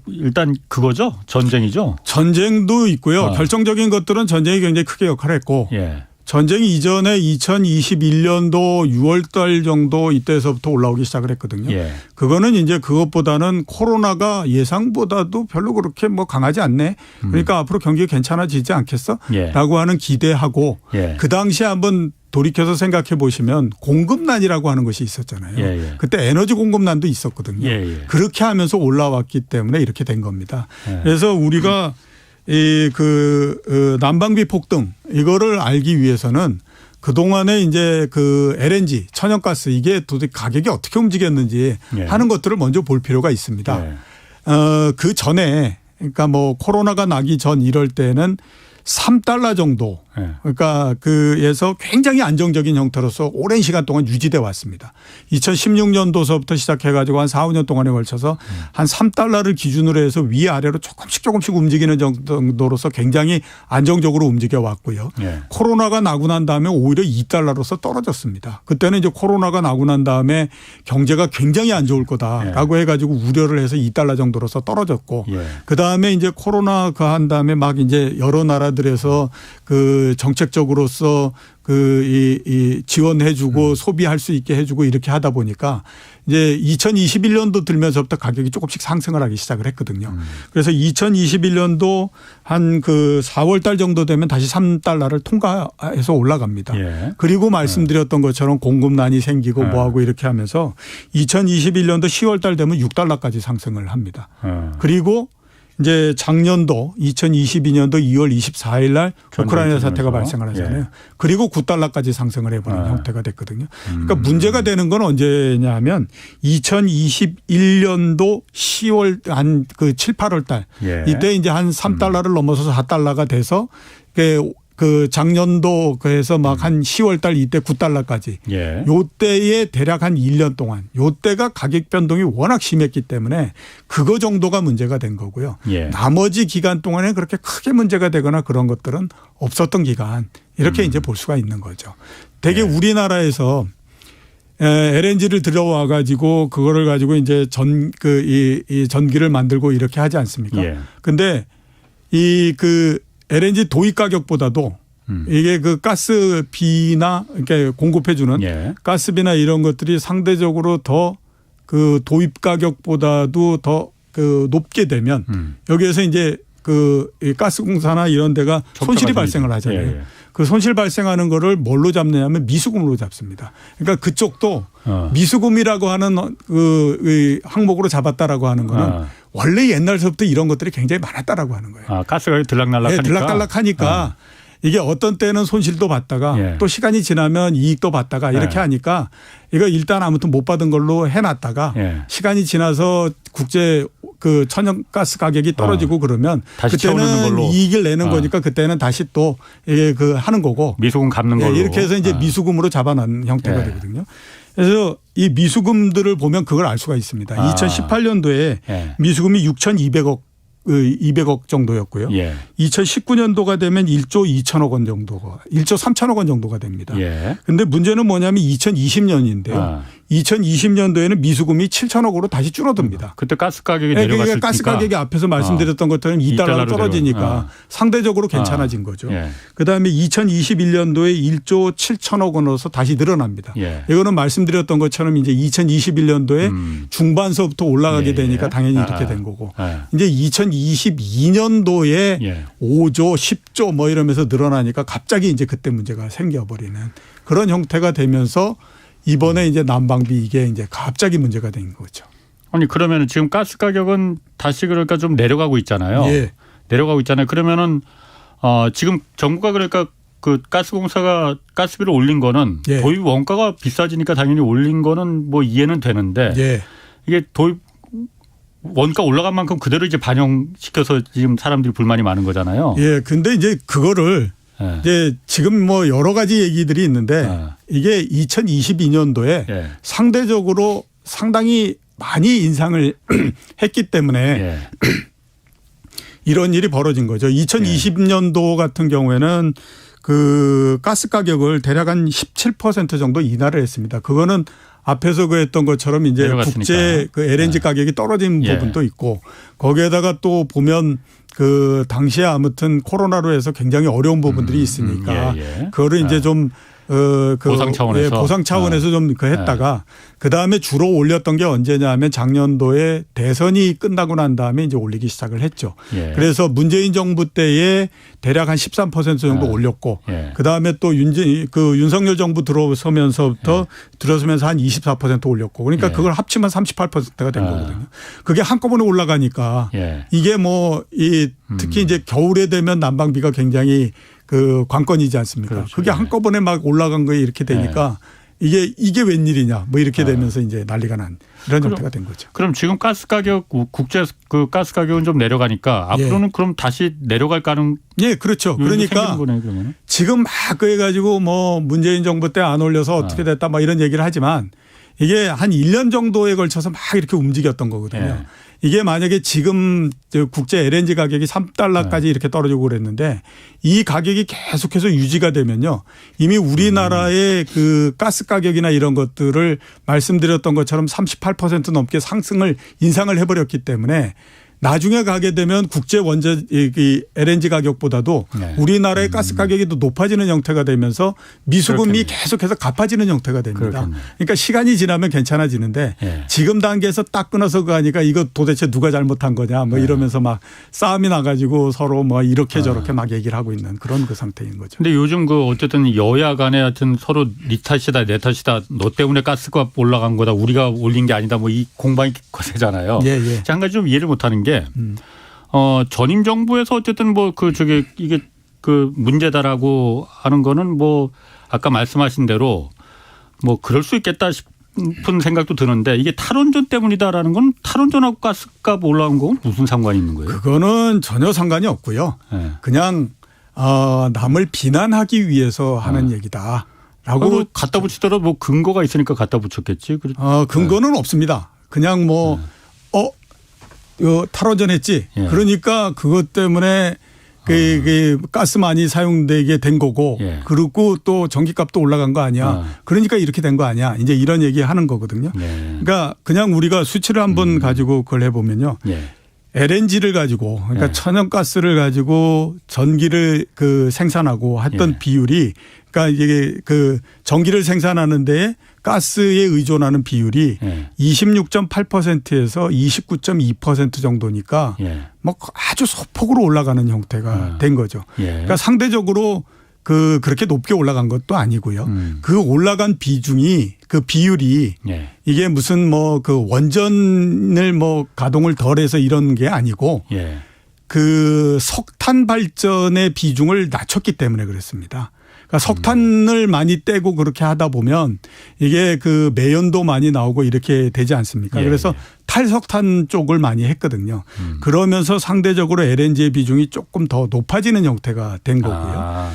일단 그거죠? 전쟁이죠? 전쟁도 있고요. 결정적인 것들은 전쟁이 굉장히 크게 역할을 했고 전쟁이 이전에 2021년도 6월 달 정도 이때서부터 올라오기 시작을 했거든요. 그거는 이제 그것보다는 코로나가 예상보다도 별로 그렇게 뭐 강하지 않네. 그러니까 앞으로 경기가 괜찮아지지 않겠어? 라고 하는 기대하고 그 당시에 한번 돌이켜서 생각해 보시면 공급난이라고 하는 것이 있었잖아요. 그때 에너지 공급난도 있었거든요. 그렇게 하면서 올라왔기 때문에 이렇게 된 겁니다. 그래서 우리가 난방비 폭등 이거를 알기 위해서는 그동안에 이제 그 LNG 천연가스 이게 도대체 가격이 어떻게 움직였는지 하는 것들을 먼저 볼 필요가 있습니다. 그 전에 그러니까 뭐 코로나가 나기 전 이럴 때는 $3 정도 그러니까 그에서 굉장히 안정적인 형태로서 오랜 시간 동안 유지돼 왔습니다. 2016년도서부터 시작해 가지고 한 4-5년 동안에 걸쳐서 한 $3를 기준으로 해서 위아래로 조금씩 움직이는 정도로서 굉장히 안정적으로 움직여 왔고요. 코로나가 나고 난 다음에 오히려 $2로서 떨어졌습니다. 그때는 이제 코로나가 나고 난 다음에 경제가 굉장히 안 좋을 거다라고 해 가지고 우려를 해서 $2 정도로서 떨어졌고 그다음에 이제 코로나가 한 다음에 막 이제 여러 나라들에서 그 정책적으로서 이 지원해주고 소비할 수 있게 해주고 이렇게 하다 보니까 이제 2021년도 들면서부터 가격이 조금씩 상승을 하기 시작을 했거든요. 그래서 2021년도 한 그 4월 달 정도 되면 다시 $3를 통과해서 올라갑니다. 그리고 말씀드렸던 것처럼 공급난이 생기고 뭐하고 이렇게 하면서 2021년도 10월 달 되면 $6까지 상승을 합니다. 그리고 이제 작년도 2022년도 2월 24일 날 우크라이나 사태가 발생을 하잖아요. 그리고 $9까지 상승을 해보는 형태가 됐거든요. 그러니까 문제가 되는 건 언제냐 하면 2021년도 10월 한 그 7, 8월 달 이때 이제 한 $3를 넘어서서 $4가 돼서 그 작년도 그래서 막 한 10월 달 이때 9달러까지 예. 요때에 대략 한 1년 동안 요때가 가격 변동이 워낙 심했기 때문에 그거 정도가 문제가 된 거고요. 예. 나머지 기간 동안에 그렇게 크게 문제가 되거나 그런 것들은 없었던 기간 이렇게 이제 볼 수가 있는 거죠. 되게 우리나라에서 LNG를 들어와 가지고 그거를 가지고 이제 이 전기를 만들고 이렇게 하지 않습니까? 예. 근데 이 그 LNG 도입 가격보다도 이게 그 가스비나 이렇게 공급해 주는 예. 가스비나 이런 것들이 상대적으로 더 그 도입 가격보다도 더 그 높게 되면 여기에서 이제 그 가스공사나 이런 데가 손실이 발생을 하잖아요. 예. 그 손실 발생하는 거를 뭘로 잡느냐면 미수금으로 잡습니다. 그러니까 그쪽도 미수금이라고 하는 그 항목으로 잡았다라고 하는 거는 원래 옛날서부터 이런 것들이 굉장히 많았다라고 하는 거예요. 아, 가스가 들락날락하니까. 네, 들락날락하니까 이게 어떤 때는 손실도 봤다가 예. 또 시간이 지나면 이익도 봤다가 이렇게 예. 하니까 이거 일단 아무튼 못 받은 걸로 해놨다가 예. 시간이 지나서 국제 그 천연가스 가격이 떨어지고 그러면 다시 채워넣는 그때는 걸로. 이익을 내는 거니까 그때는 다시 또 이게 그 하는 거고 미수금 갚는 걸로. 이렇게 해서 이제 미수금으로 잡아놓은 형태가 예. 되거든요. 그래서 이 미수금들을 보면 그걸 알 수가 있습니다. 2018년도에 예. 미수금이 200억 정도였고요. 예. 2019년도가 되면 1조 2천억 원 정도가 1조 3천억 원 정도가 됩니다. 예. 그런데 문제는 뭐냐면 2020년인데요. 2020년도에는 미수금이 7천억으로 다시 줄어듭니다. 그때 가스 가격이 네, 내려갔을 그러니까 가스 가격이 앞에서 말씀드렸던 것처럼 2달러로 2달러로 떨어지니까 상대적으로 괜찮아진 거죠. 예. 그다음에 2021년도에 1조 7천억 원으로서 다시 늘어납니다. 예. 이거는 말씀드렸던 것처럼 이제 2021년도에 중반서부터 올라가게 예. 되니까 당연히 이렇게 된 거고 예. 이제 2022년도에 예. 5조 10조 뭐 이러면서 늘어나니까 갑자기 이제 그때 문제가 생겨버리는 그런 형태가 되면서 이번에 이제 난방비 이게 이제 갑자기 문제가 된 거죠. 아니 그러면 지금 가스 가격은 다시 그러니까 좀 내려가고 있잖아요. 예. 내려가고 있잖아요. 그러면은 지금 정부가 그러니까 그 가스공사가 가스비를 올린 거는 예. 도입 원가가 비싸지니까 당연히 올린 거는 뭐 이해는 되는데 예. 이게 도입 원가 올라간 만큼 그대로 이제 반영시켜서 지금 사람들이 불만이 많은 거잖아요. 예. 근데 이제 그거를 예. 이제 지금 뭐 여러 가지 얘기들이 있는데 이게 2022년도에 예. 상대적으로 상당히 많이 인상을 했기 때문에 예. 이런 일이 벌어진 거죠. 2020년도 같은 경우에는 그 가스 가격을 대략 한 17% 정도 인하를 했습니다. 그거는 앞에서 그 했던 것처럼 이제 내려갔으니까. 국제 그 LNG 가격이 떨어진 예. 부분도 있고 거기에다가 또 보면 그 당시에 아무튼 코로나로 해서 굉장히 어려운 부분들이 있으니까 예. 그거를 이제 좀 그 보상 차원에서. 예, 보상 차원에서 좀 그 했다가 그 다음에 주로 올렸던 게 언제냐면 작년도에 대선이 끝나고 난 다음에 이제 올리기 시작을 했죠. 예. 그래서 문재인 정부 때에 대략 한 13% 정도 올렸고 예. 그 다음에 또 윤석열 정부 들어서면서 한 24% 올렸고 그러니까 예. 그걸 합치면 38%가 된 아. 거거든요. 그게 한꺼번에 올라가니까 예. 이게 뭐 특히 이제 겨울에 되면 난방비가 굉장히 그 관건이지 않습니까? 그렇죠. 그게 예. 한꺼번에 막 올라간 거에 이렇게 되니까 이게 웬일이냐 뭐 이렇게 되면서 이제 난리가 난 이런 형태가 된 거죠. 그럼 지금 가스 가격 국제 그 가스 가격은 좀 내려가니까 앞으로는 그럼 다시 내려갈 가능? 예, 그렇죠. 그러니까 거네, 그러면. 지금 막 그래가지고 뭐 문재인 정부 때 안 올려서 어떻게 됐다 막 이런 얘기를 하지만 이게 한 1년 정도에 걸쳐서 막 이렇게 움직였던 거거든요. 예. 이게 만약에 지금 국제 LNG 가격이 3달러까지 이렇게 떨어지고 그랬는데 이 가격이 계속해서 유지가 되면요. 이미 우리나라의 그 가스 가격이나 이런 것들을 말씀드렸던 것처럼 38% 넘게 인상을 해버렸기 때문에 나중에 가게 되면 국제 원자 LNG 가격보다도 네. 우리나라의 가스 가격이 더 높아지는 형태가 되면서 미수금이 그렇겠네. 계속해서 갚아지는 형태가 됩니다. 그렇겠네. 그러니까 시간이 지나면 괜찮아지는데 예. 지금 단계에서 딱 끊어서 가니까 이거 도대체 누가 잘못한 거냐 뭐 이러면서 막 싸움이 나가지고 서로 뭐 이렇게 저렇게 막 얘기를 하고 있는 그런 그 상태인 거죠. 근데 요즘 그 어쨌든 여야 간에 하여튼 서로 네 탓이다 내 탓이다 너 때문에 가스가 올라간 거다 우리가 올린 게 아니다 뭐 이 공방이 거세잖아요. 예, 예. 한 가지 좀 이해를 못하는 게 전임 정부에서 어쨌든 뭐 이게 그 문제다라고 하는 거는 뭐 아까 말씀하신 대로 뭐 그럴 수 있겠다 싶은 생각도 드는데 이게 탈원전 때문이다라는 건 탈원전하고 가스값 올라온 건 무슨 상관이 있는 거예요? 그거는 전혀 상관이 없고요. 네. 그냥 남을 비난하기 위해서 하는 얘기다라고 갖다 붙이더라도 뭐 근거가 있으니까 갖다 붙였겠지. 근거는 없습니다. 그냥 뭐 이거 탈원전했지. 예. 그러니까 그것 때문에 그 가스 많이 사용되게 된 거고 예. 그리고 또 전기값도 올라간 거 아니야. 그러니까 이렇게 된 거 아니야. 이제 이런 얘기 하는 거거든요. 예. 그러니까 그냥 우리가 수치를 한번 가지고 그걸 해보면요. 예. LNG를 가지고 그러니까 예. 천연가스를 가지고 전기를 생산하고 했던 예. 비율이 그러니까 이게 전기를 생산하는데 가스에 의존하는 비율이 예. 26.8%에서 29.2% 정도니까 예. 뭐 아주 소폭으로 올라가는 형태가 된 거죠. 예. 그러니까 상대적으로 그렇게 높게 올라간 것도 아니고요. 그 올라간 비중이 그 비율이 예. 이게 무슨 뭐 원전을 가동을 덜해서 이런 게 아니고 예. 석탄 발전의 비중을 낮췄기 때문에 그렇습니다. 그러니까 석탄을 많이 떼고 그렇게 하다 보면 이게 매연도 많이 나오고 이렇게 되지 않습니까? 예. 그래서 탈석탄 쪽을 많이 했거든요. 그러면서 상대적으로 LNG의 비중이 조금 더 높아지는 형태가 된 거고요.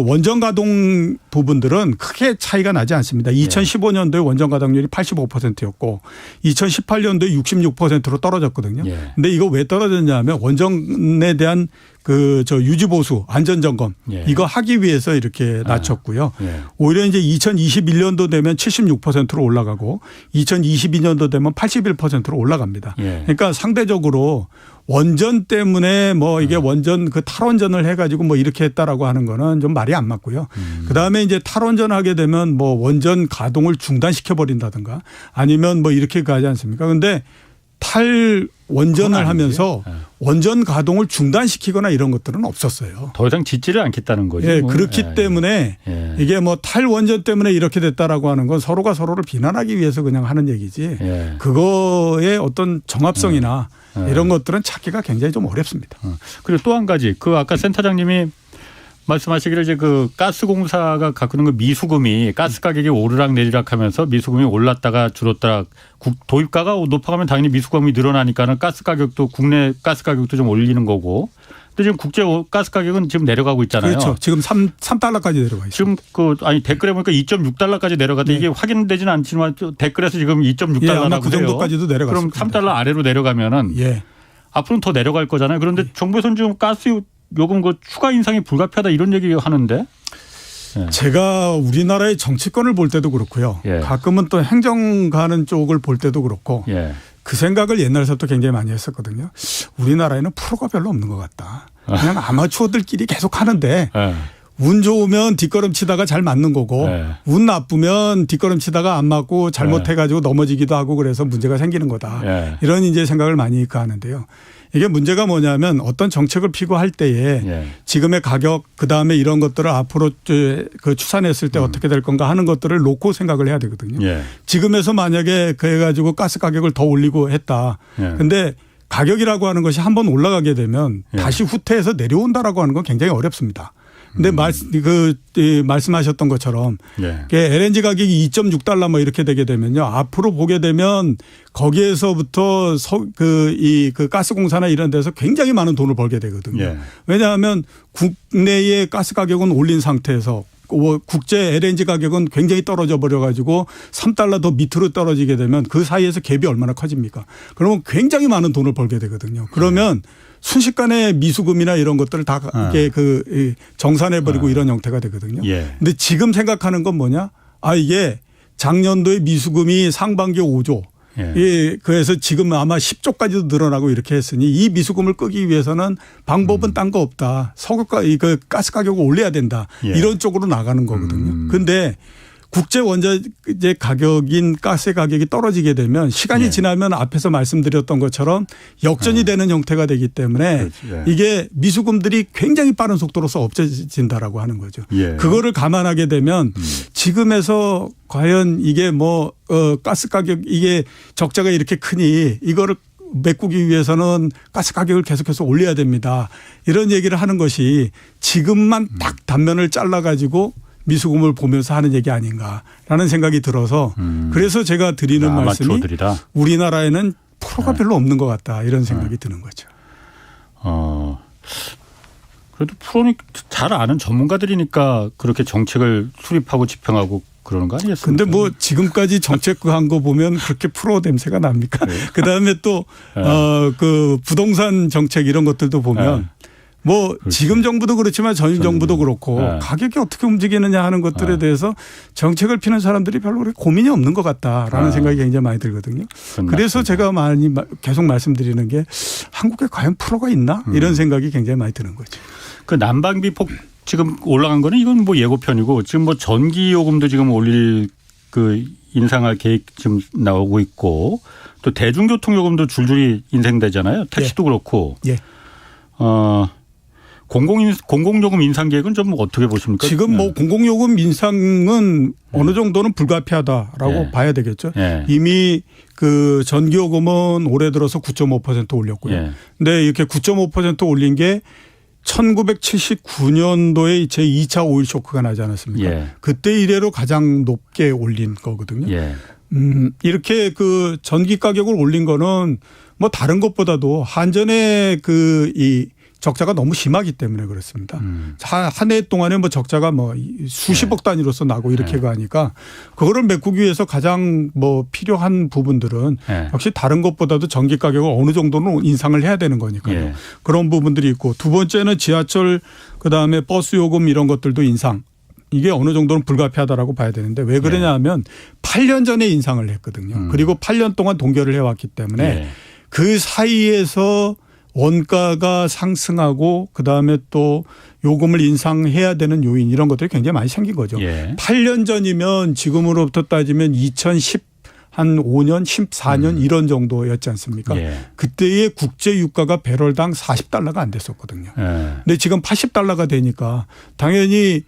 원전 가동 부분들은 크게 차이가 나지 않습니다. 2015년도에 원전 가동률이 85%였고 2018년도에 66%로 떨어졌거든요. 예. 근데 이거 왜 떨어졌냐면 원전에 대한 유지보수 안전점검 예. 이거 하기 위해서 이렇게 낮췄고요. 예. 오히려 이제 2021년도 되면 76%로 올라가고 2022년도 되면 81%로 올라갑니다. 예. 그러니까 상대적으로 원전 때문에 이게 원전 탈원전을 해가지고 이렇게 했다라고 하는 거는 좀 말이 안 맞고요. 그 다음에 이제 탈원전 하게 되면 원전 가동을 중단시켜 버린다든가 아니면 이렇게 가지 않습니까? 근데 탈원전을 하면서 원전 가동을 중단시키거나 이런 것들은 없었어요. 더 이상 짓지를 않겠다는 거죠. 예, 그렇기 때문에 이게 탈원전 때문에 이렇게 됐다라고 하는 건 서로가 서로를 비난하기 위해서 그냥 하는 얘기지. 예. 그거의 어떤 정합성이나 이런 것들은 찾기가 굉장히 좀 어렵습니다. 그리고 또 한 가지 아까 센터장님이 말씀하시기를 이제 가스공사가 갖고 있는 미수금이 가스 가격이 오르락 내리락 하면서 미수금이 올랐다가 줄었다가 도입가가 높아가면 당연히 미수금이 늘어나니까는 국내 가스 가격도 좀 올리는 거고. 근데 지금 국제 가스 가격은 지금 내려가고 있잖아요. 그렇죠. 지금 3달러까지 내려가 있어요. 지금 댓글에 보니까 2.6달러까지 내려갔다. 이게 확인되지는 않지만 댓글에서 지금 2.6달러라고 아마 그 정도까지도 내려갔을 그럼 3달러 아래로 내려가면은 앞으로는 더 내려갈 거잖아요. 그런데 정부에서는 지금 가스 요금 추가 인상이 불가피하다 이런 얘기 하는데. 제가 우리나라의 정치권을 볼 때도 그렇고요. 가끔은 또 행정 가는 쪽을 볼 때도 그렇고 그 생각을 옛날부터 굉장히 많이 했었거든요. 우리나라에는 프로가 별로 없는 것 같다. 그냥 아마추어들끼리 계속 하는데 운 좋으면 뒷걸음치다가 잘 맞는 거고 운 나쁘면 뒷걸음치다가 안 맞고 잘못해가지고 넘어지기도 하고 그래서 문제가 생기는 거다. 이런 이제 생각을 많이 하는데요. 이게 문제가 뭐냐면 어떤 정책을 피고 할 때에 지금의 가격 그다음에 이런 것들을 앞으로 추산했을 때 어떻게 될 건가 하는 것들을 놓고 생각을 해야 되거든요. 지금에서 만약에 그래가지고 가스 가격을 더 올리고 했다. 근데 가격이라고 하는 것이 한번 올라가게 되면 다시 후퇴해서 내려온다라고 하는 건 굉장히 어렵습니다. 근데 말씀하셨던 것처럼 LNG 가격이 2.6달러 이렇게 되게 되면요. 앞으로 보게 되면 거기에서부터 가스공사나 이런 데서 굉장히 많은 돈을 벌게 되거든요. 왜냐하면 국내의 가스 가격은 올린 상태에서 국제 LNG 가격은 굉장히 떨어져 버려가지고 3달러 더 밑으로 떨어지게 되면 그 사이에서 갭이 얼마나 커집니까? 그러면 굉장히 많은 돈을 벌게 되거든요. 그러면 순식간에 미수금이나 이런 것들을 다 이게 정산해버리고 이런 형태가 되거든요. 근데 지금 생각하는 건 뭐냐? 이게 작년도에 미수금이 상반기 5조. 그래서 지금 아마 10조까지도 늘어나고 이렇게 했으니 이 미수금을 끄기 위해서는 방법은 딴 거 없다. 가스 가격을 올려야 된다. 이런 쪽으로 나가는 거거든요. 근데 국제 원자재 가격인 가스 가격이 떨어지게 되면 시간이 지나면 앞에서 말씀드렸던 것처럼 역전이 되는 형태가 되기 때문에 이게 미수금들이 굉장히 빠른 속도로서 없어진다라고 하는 거죠. 그거를 감안하게 되면 지금에서 과연 이게 가스 가격 이게 적자가 이렇게 크니 이거를 메꾸기 위해서는 가스 가격을 계속해서 올려야 됩니다. 이런 얘기를 하는 것이 지금만 딱 단면을 잘라가지고 미수금을 보면서 하는 얘기 아닌가라는 생각이 들어서 그래서 제가 드리는 말씀이 우리나라에는 프로가 별로 없는 것 같다 이런 생각이 드는 거죠. 그래도 프로니 잘 아는 전문가들이니까 그렇게 정책을 수립하고 집행하고 그러는 거 아니겠습니까? 근데 뭐 지금까지 정책한 거 보면 그렇게 프로 냄새가 납니까? 그 다음에 또 그 부동산 정책 이런 것들도 보면 뭐 그렇지. 지금 정부도 그렇지만 전 정부도 그렇고 가격이 어떻게 움직이느냐 하는 것들에 대해서 정책을 피는 사람들이 별로 그렇게 고민이 없는 것 같다라는 생각이 굉장히 많이 들거든요. 그래서 맞습니다. 제가 많이 계속 말씀드리는 게 한국에 과연 프로가 있나 이런 생각이 굉장히 많이 드는 거죠. 그 난방비 폭 지금 올라간 거는 이건 뭐 예고편이고 지금 뭐 전기 요금도 지금 올릴 그 인상할 계획 지금 나오고 있고 또 대중교통 요금도 줄줄이 인상되잖아요. 택시도 그렇고. 예. 공공요금 인상 계획은 좀 어떻게 보십니까? 지금 뭐 공공요금 인상은 어느 정도는 불가피하다라고 예. 봐야 되겠죠. 예. 이미 그 전기요금은 올해 들어서 9.5% 올렸고요. 예. 근데 이렇게 9.5% 올린 게 1979년도에 제 2차 오일 쇼크가 나지 않았습니까? 예. 그때 이래로 가장 높게 올린 거거든요. 예. 이렇게 그 전기 가격을 올린 거는 뭐 다른 것보다도 한전의 그 이 적자가 너무 심하기 때문에 그렇습니다. 한 해 동안에 뭐 적자가 뭐 수십억 단위로서 나고 이렇게 가니까 그거를 메꾸기 위해서 가장 뭐 필요한 부분들은 역시 다른 것보다도 전기 가격을 어느 정도는 인상을 해야 되는 거니까요. 예. 그런 부분들이 있고 두 번째는 지하철 그다음에 버스 요금 이런 것들도 인상. 이게 어느 정도는 불가피하다라고 봐야 되는데 왜 그러냐 하면 8년 전에 인상을 했거든요. 그리고 8년 동안 동결을 해왔기 때문에 예. 그 사이에서 원가가 상승하고 그다음에 또 요금을 인상해야 되는 요인 이런 것들이 굉장히 많이 생긴 거죠. 예. 8년 전이면 지금으로부터 따지면 2010 한 5년, 14년 이런 정도였지 않습니까? 예. 그때의 국제 유가가 배럴당 40달러가 안 됐었거든요. 예. 근데 지금 80달러가 되니까 당연히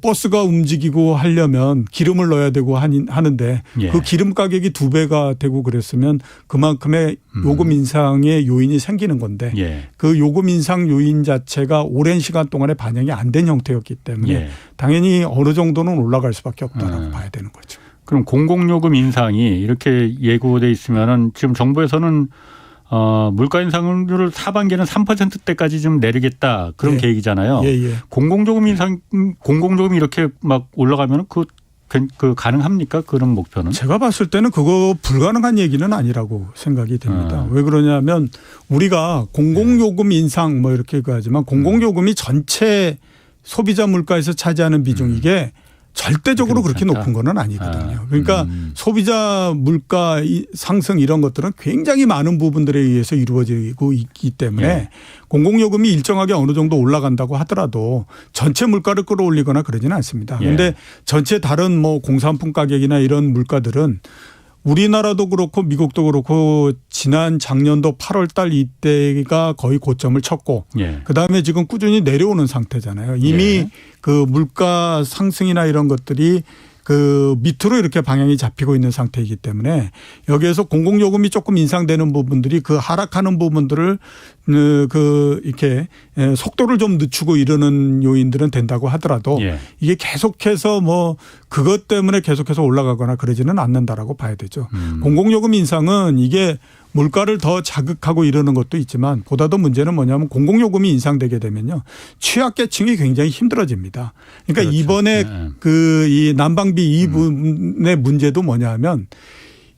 버스가 움직이고 하려면 기름을 넣어야 되고 하는데 예. 그 기름 가격이 2배가 되고 그랬으면 그만큼의 요금 인상의 요인이 생기는 건데 예. 그 요금 인상 요인 자체가 오랜 시간 동안에 반영이 안 된 형태였기 때문에 예. 당연히 어느 정도는 올라갈 수밖에 없다라고 봐야 되는 거죠. 그럼 공공요금 인상이 이렇게 예고돼 있으면은 지금 정부에서는 물가 인상률을 하반기는 3%대까지 좀 내리겠다 그런 예. 계획이잖아요. 예. 공공요금이 이렇게 막 올라가면 그 가능합니까? 그런 목표는? 제가 봤을 때는 그거 불가능한 얘기는 아니라고 생각이 됩니다. 왜 그러냐면 우리가 공공요금 인상 뭐 이렇게 하지만 공공요금이 전체 소비자 물가에서 차지하는 비중 이게 절대적으로 그렇게 높은 건 아니거든요. 그러니까 소비자 물가 상승 이런 것들은 굉장히 많은 부분들에 의해서 이루어지고 있기 때문에 예. 공공요금이 일정하게 어느 정도 올라간다고 하더라도 전체 물가를 끌어올리거나 그러지는 않습니다. 그런데 예. 전체 다른 뭐 공산품 가격이나 이런 물가들은 우리나라도 그렇고 미국도 그렇고 지난 작년도 8월 달 이때가 거의 고점을 쳤고 예. 그다음에 지금 꾸준히 내려오는 상태잖아요. 이미 예. 그 물가 상승이나 이런 것들이 그 밑으로 이렇게 방향이 잡히고 있는 상태이기 때문에 여기에서 공공요금이 조금 인상되는 부분들이 그 하락하는 부분들을 이렇게 속도를 좀 늦추고 이러는 요인들은 된다고 하더라도 예. 이게 계속해서 뭐 그것 때문에 계속해서 올라가거나 그러지는 않는다라고 봐야 되죠. 공공요금 인상은 이게 물가를 더 자극하고 이러는 것도 있지만 보다도 문제는 뭐냐면 공공요금이 인상되게 되면요. 취약계층이 굉장히 힘들어집니다. 그러니까 그렇죠. 이번에 네. 그 이 난방비 이 부분의 문제도 뭐냐면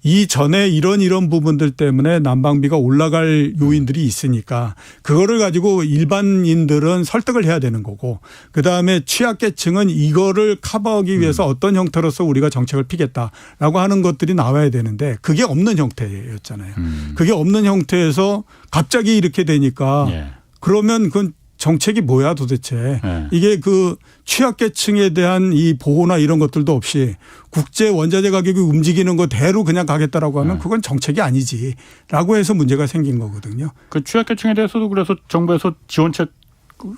이전에 이런 부분들 때문에 난방비가 올라갈 요인들이 있으니까 그거를 가지고 일반인들은 설득을 해야 되는 거고 그다음에 취약계층은 이거를 커버하기 위해서 어떤 형태로서 우리가 정책을 피겠다라고 하는 것들이 나와야 되는데 그게 없는 형태였잖아요. 그게 없는 형태에서 갑자기 이렇게 되니까 예. 그러면 그건 정책이 뭐야 도대체. 네. 이게 그 취약계층에 대한 이 보호나 이런 것들도 없이 국제 원자재 가격이 움직이는 거대로 그냥 가겠다라고 하면 그건 정책이 아니지라고 해서 문제가 생긴 거거든요. 그 취약계층에 대해서도 그래서 정부에서 지원책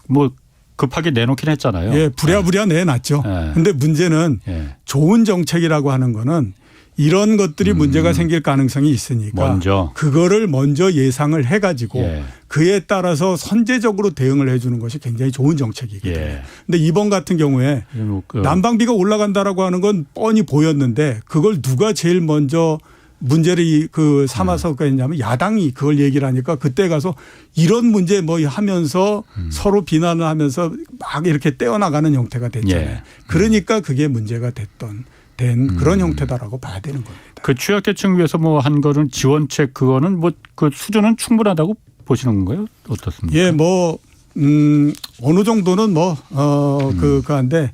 뭐 급하게 내놓긴 했잖아요. 예, 부랴부랴 내놨죠. 그런데 문제는 예. 좋은 정책이라고 하는 거는 이런 것들이 문제가 생길 가능성이 있으니까 먼저. 그거를 먼저 예상을 해가지고 예. 그에 따라서 선제적으로 대응을 해 주는 것이 굉장히 좋은 정책이거든요. 예. 근데 이번 같은 경우에 난방비가 올라간다라고 하는 건 뻔히 보였는데 그걸 누가 제일 먼저 문제를 삼아서 그랬냐면 야당이 그걸 얘기를 하니까 그때 가서 이런 문제 뭐 하면서 서로 비난을 하면서 막 이렇게 떼어나가는 형태가 됐잖아요. 예. 그러니까 그게 문제가 된 그런 형태다라고 봐야 되는 겁니다. 그 취약계층 위해서 뭐 한 거는 지원책 그거는 뭐 그 수준은 충분하다고 보시는 건가요? 어떻습니까? 예, 뭐 어느 정도는 그한데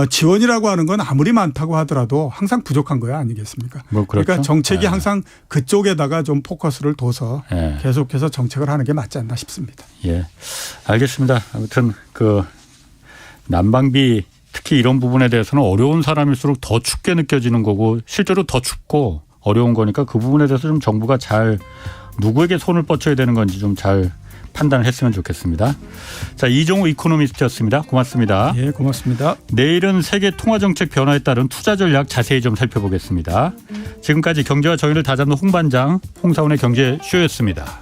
지원이라고 하는 건 아무리 많다고 하더라도 항상 부족한 거야 아니겠습니까? 뭐 그렇죠. 그러니까 정책이 항상 그쪽에다가 좀 포커스를 둬서 예. 계속해서 정책을 하는 게 맞지 않나 싶습니다. 예, 알겠습니다. 아무튼 그 난방비 특히 이런 부분에 대해서는 어려운 사람일수록 더 춥게 느껴지는 거고 실제로 더 춥고 어려운 거니까 그 부분에 대해서 좀 정부가 잘 누구에게 손을 뻗쳐야 되는 건지 좀 잘 판단을 했으면 좋겠습니다. 자, 이종우 이코노미스트였습니다. 고맙습니다. 예, 고맙습니다. 내일은 세계 통화정책 변화에 따른 투자 전략 자세히 좀 살펴보겠습니다. 지금까지 경제와 정의를 다잡는 홍반장 홍사원의 경제쇼였습니다.